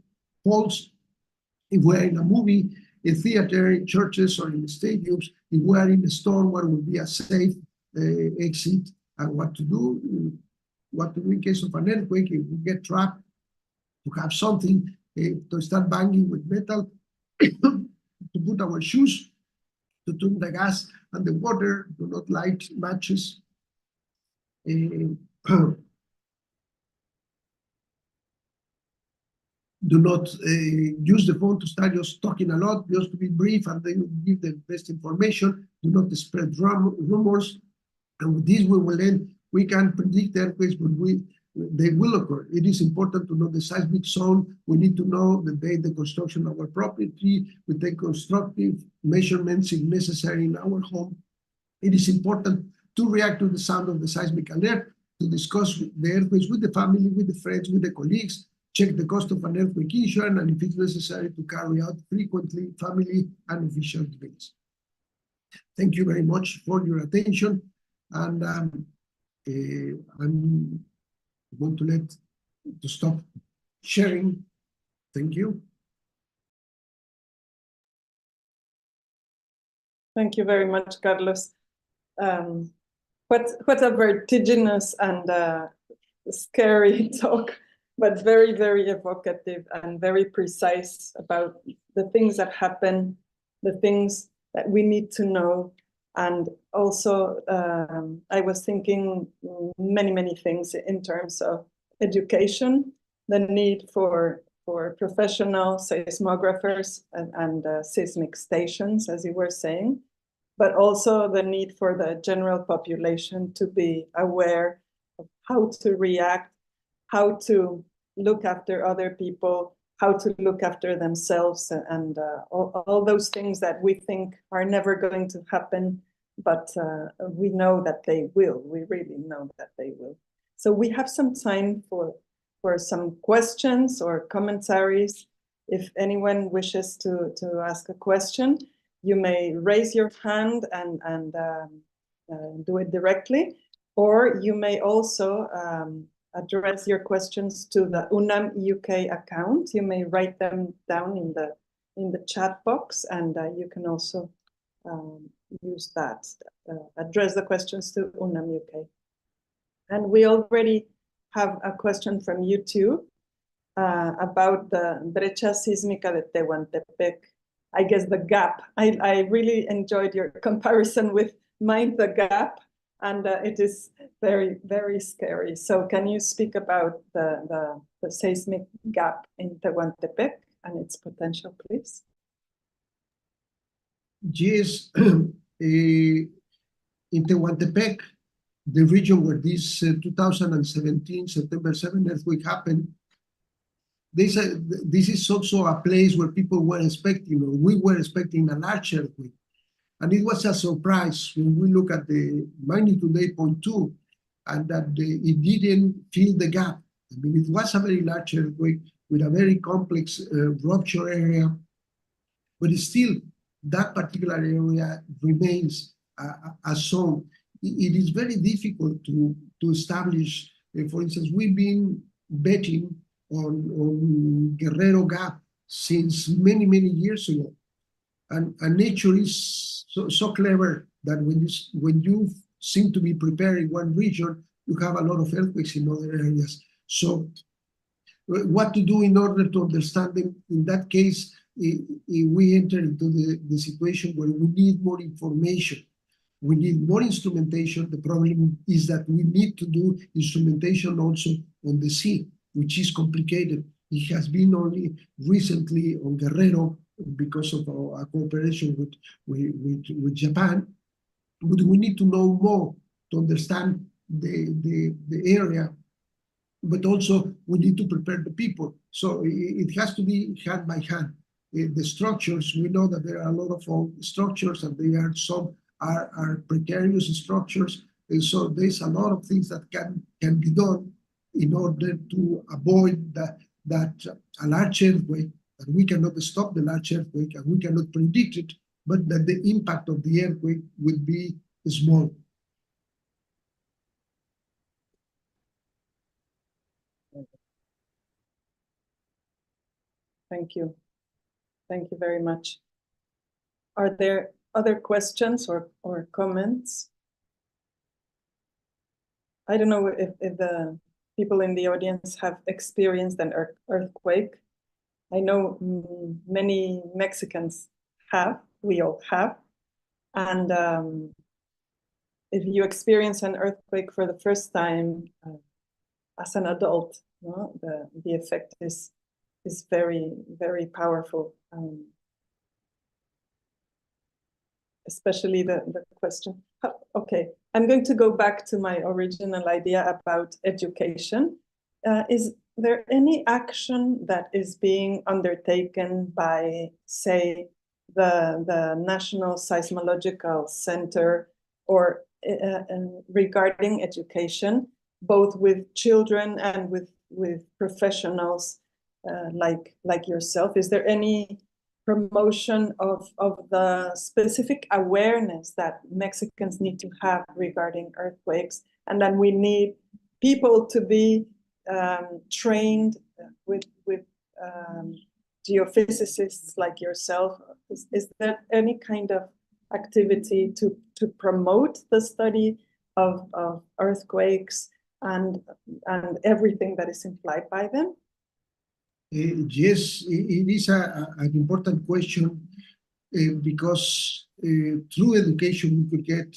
If we're in a movie, a theater, in churches, or in stadiums, if we're in a store, what would be a safe exit, and what to do? What to do in case of an earthquake if we get trapped? To have something to start banging with metal, to put our shoes, to turn the gas and the water, do not light matches. Do not use the phone to start just talking a lot, just to be brief and then give the best information. Do not spread rumors. And with this, we will end. We can predict earthquakes, but they will occur. It is important to know the seismic zone. We need to know the date, the construction of our property. We take constructive measurements if necessary in our home. It is important to react to the sound of the seismic alert, to discuss the earthquakes with the family, with the friends, with the colleagues, check the cost of an earthquake insurance, and if it's necessary, to carry out frequently family and official debates. Thank you very much for your attention, and I'm going to stop sharing. Thank you. Thank you very much, Carlos. What a vertiginous and scary talk, but very, very evocative and very precise about the things that happen, the things that we need to know. And also, I was thinking many, many things in terms of education, the need for professional seismographers and seismic stations, as you were saying, but also the need for the general population to be aware of how to react, how to look after other people, how to look after themselves, and all those things that we think are never going to happen, but we know that they will. We really know that they will. So we have some time for some questions or commentaries. If anyone wishes to ask a question, you may raise your hand and do it directly, or you may also address your questions to the UNAM UK account. You may write them down in the chat box, and you can also use that, address the questions to UNAM UK. And we already have a question from YouTube about the brecha sísmica de Tehuantepec. I guess the gap. I really enjoyed your comparison with Mind the Gap, and it is very, very scary. So can you speak about the seismic gap in Tehuantepec and its potential, please? Yes, in Tehuantepec, the region where this 2017 September 7 earthquake happened, this is also a place where people were expecting, or we were expecting, a large earthquake. And it was a surprise when we look at the magnitude 8.2 and that it didn't fill the gap. I mean, it was a very large earthquake with a very complex rupture area, but still that particular area remains a zone. It is very difficult to establish, for instance, we've been betting on Guerrero Gap since many, many years ago. And nature is so clever that when you seem to be preparing one region, you have a lot of earthquakes in other areas. So what to do in order to understand them? In that case, we enter into the situation where we need more information. We need more instrumentation. The problem is that we need to do instrumentation also on the sea, which is complicated. It has been only recently on Guerrero because of our cooperation with Japan. But we need to know more to understand the area, but also we need to prepare the people. So it has to be hand by hand. The structures, we know that there are a lot of structures, and there are some are precarious structures. And so there's a lot of things that can be done in order to avoid that a large earthquake, that we cannot stop the large earthquake and we cannot predict it, but that the impact of the earthquake will be small. Thank you. Thank you very much. Are there other questions or comments? I don't know if the people in the audience have experienced an earthquake. I know many Mexicans have, we all have. And if you experience an earthquake for the first time as an adult, the effect is is very, very powerful. Especially the question. Okay, I'm going to go back to my original idea about education. Is there any action that is being undertaken by, say, the National Seismological Center or regarding education, both with children and with professionals like yourself? Is there any promotion of the specific awareness that Mexicans need to have regarding earthquakes, and then we need people to be trained with geophysicists like yourself? Is there any kind of activity to promote the study of earthquakes and everything that is implied by them? Yes, it is an important question because through education we could get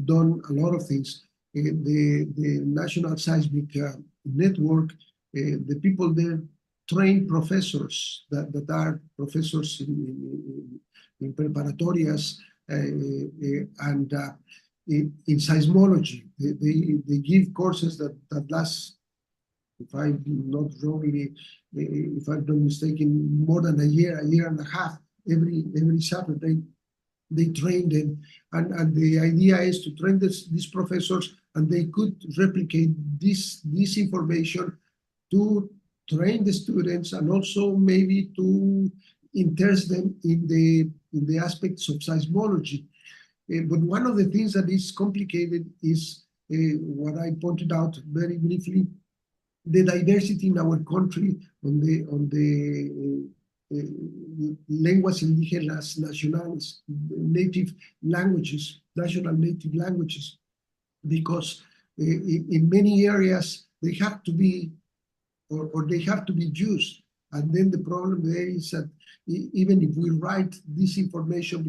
done a lot of things. The National Seismic Network, the people there train professors that are professors in preparatorias and in seismology. They give courses that last, if I'm not wrongly, if I'm not mistaken, more than a year and a half. Every Saturday, they train them, and the idea is to train these professors, and they could replicate this information to train the students, and also maybe to interest them in the aspects of seismology. But one of the things that is complicated is what I pointed out very briefly: the diversity in our country on the lenguas indígenas nacionales, native languages, national native languages, because in many areas they have to be, or they have to be used. And then the problem there is that even if we write this information,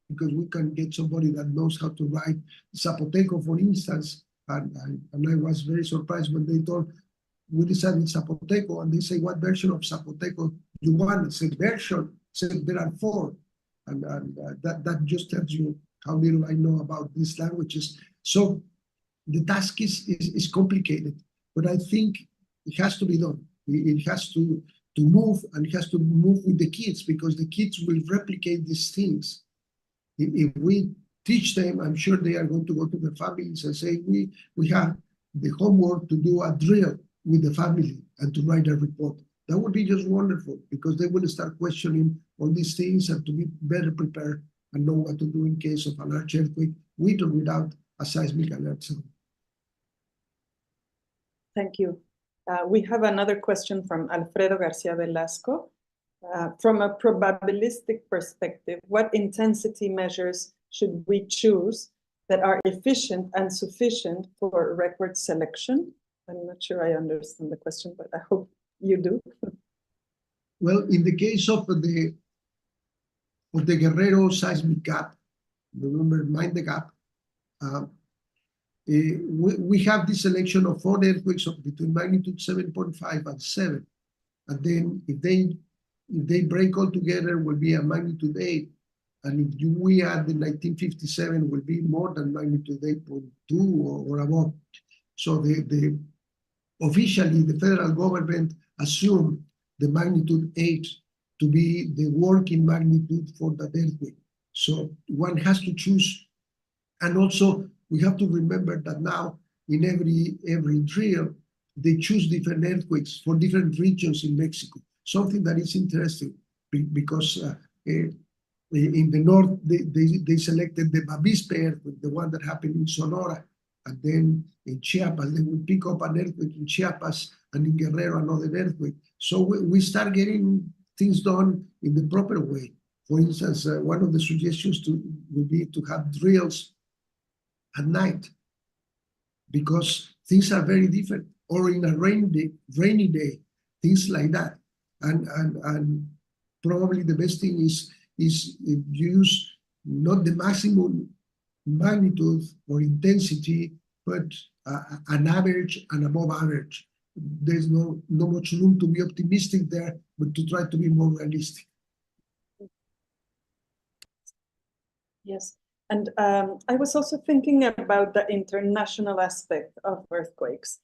because we can get somebody that knows how to write Zapoteco, for instance, and I was very surprised when they told, we decided Zapoteco, and they say, what version of Zapoteco you want? It's a version, said there are 4. And that just tells you how little I know about these languages. So the task is complicated, but I think it has to be done. It has to move, and it has to move with the kids, because the kids will replicate these things. If we teach them, I'm sure they are going to go to their families and say, we have the homework to do a drill with the family and to write a report. That would be just wonderful, because they will start questioning all these things and to be better prepared and know what to do in case of a large earthquake, with or without a seismic alert zone. Thank you. We have another question from Alfredo Garcia Velasco. From a probabilistic perspective, what intensity measures should we choose that are efficient and sufficient for record selection? I'm not sure I understand the question, but I hope you do. Well, in the case of the Guerrero seismic gap, remember, mind the gap, we have this selection of 4 earthquakes of between magnitude 7.5 and 7. And then if they break all together, will be a magnitude 8. And if we add the 1957, will be more than magnitude 8.2 or above. So officially, the federal government assumed the magnitude 8 to be the working magnitude for that earthquake. So one has to choose. And also, we have to remember that now in every drill, they choose different earthquakes for different regions in Mexico. Something that is interesting, because in the north, they selected the Bavispe earthquake, the one that happened in Sonora. And then in Chiapas, they will pick up an earthquake in Chiapas, and in Guerrero, another earthquake. So we start getting things done in the proper way. For instance, one of the suggestions would be to have drills at night, because things are very different, or in a rainy day, things like that. And probably the best thing is use not the maximum magnitude or intensity, but an average and above average. there's no much room to be optimistic there, but to try to be more realistic. Yes, and I was also thinking about the international aspect of earthquakes.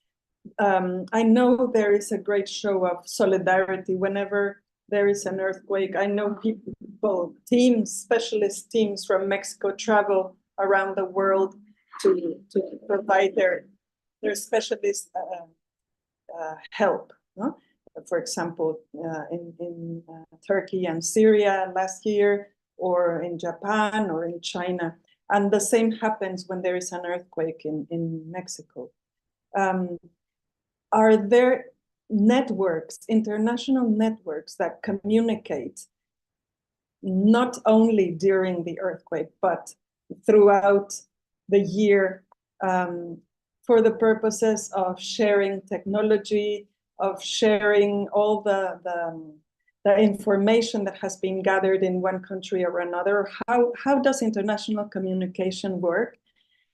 I know there is a great show of solidarity whenever there is an earthquake. I know people, teams, specialist teams from Mexico travel around the world to provide their specialist help. No? For example, in Turkey and Syria last year, or in Japan or in China. And the same happens when there is an earthquake in Mexico. Are there networks, international networks that communicate not only during the earthquake, but throughout the year for the purposes of sharing technology, of sharing all the information that has been gathered in one country or another? How does international communication work?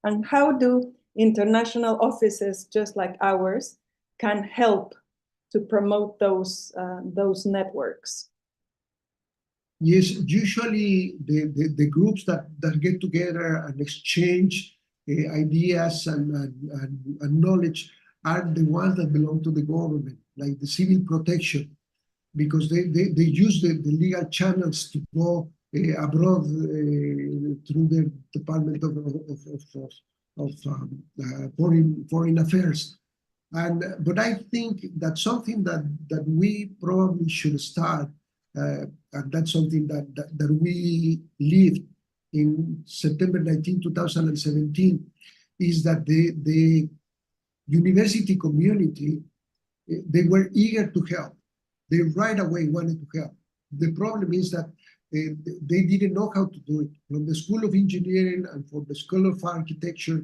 And how do international offices, just like ours, can help to promote those networks? Yes, usually the groups that get together and exchange ideas and knowledge are the ones that belong to the government, like the civil protection, because they use the legal channels to go abroad through the Department of Foreign Affairs. But I think that's something that we probably should start, and that's something that we lived in September 19, 2017, is that the university community, they were eager to help. They right away wanted to help. The problem is that they didn't know how to do it. From the School of Engineering and for the School of Architecture,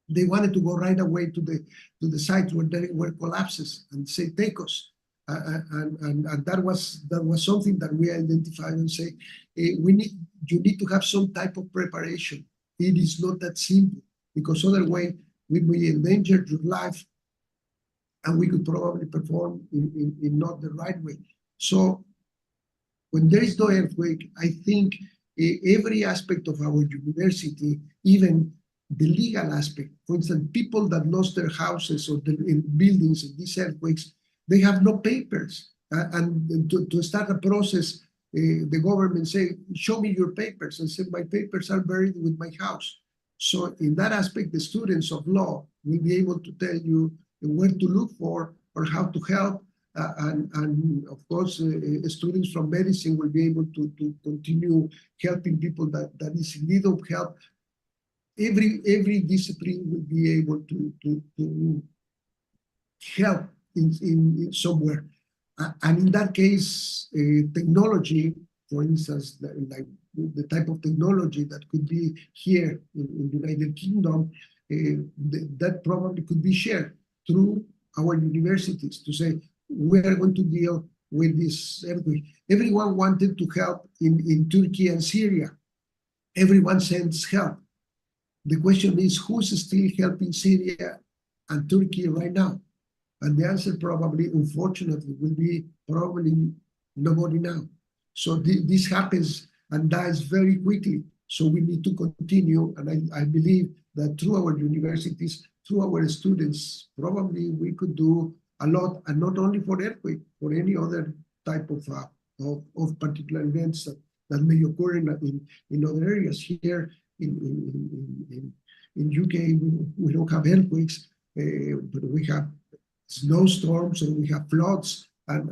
they wanted to go right away to the site where there were collapses and say, take us. And that was something that we identified and say, you need to have some type of preparation. It is not that simple, because otherwise we may endanger your life, and we could probably perform in not the right way. So when there is no earthquake, I think every aspect of our university, even the legal aspect, for instance, people that lost their houses or in buildings in these earthquakes, they have no papers. And to start a process, the government say, show me your papers. And say, my papers are buried with my house. So in that aspect, the students of law will be able to tell you where to look for or how to help. And of course, students from medicine will be able to continue helping people that is in need of help. Every discipline will be able to help in somewhere. And in that case, technology, for instance, like the type of technology that could be here in the United Kingdom, that probably could be shared through our universities to say, we are going to deal with this earthquake. Everyone wanted to help in Turkey and Syria. Everyone sends help. The question is, who's still helping Syria and Turkey right now? And the answer probably, unfortunately, will be probably nobody now. So this happens and dies very quickly. So we need to continue. And I believe that through our universities, through our students, probably we could do a lot, and not only for earthquake, for any other type of particular events that may occur in other areas. Here in UK, we don't have earthquakes, but we have snowstorms and we have floods, and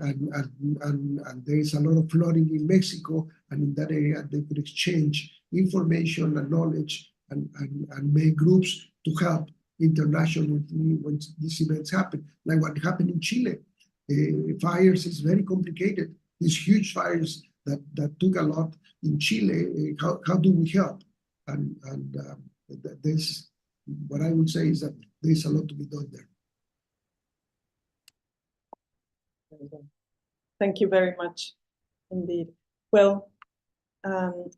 there is a lot of flooding in Mexico, and in that area they could exchange information and knowledge and make groups to help internationally when these events happen, like what happened in Chile. Fires is very complicated. These huge fires that took a lot in Chile, how do we help? And there's, what I would say is that there's a lot to be done there. Thank you very much indeed. Well,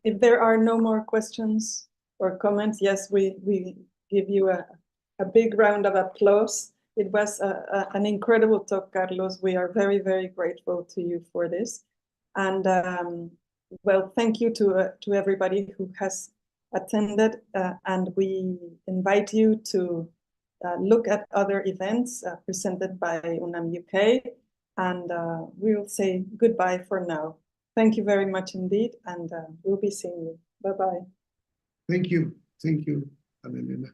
if there are no more questions or comments, yes, we give you a big round of applause It was an incredible talk, Carlos. We are very, very grateful to you for this. And well, thank you to everybody who has attended. And we invite you to look at other events presented by UNAM UK. And we will say goodbye for now. Thank you very much indeed. And we'll be seeing you. Bye-bye. Thank you. Thank you, Ana Elena.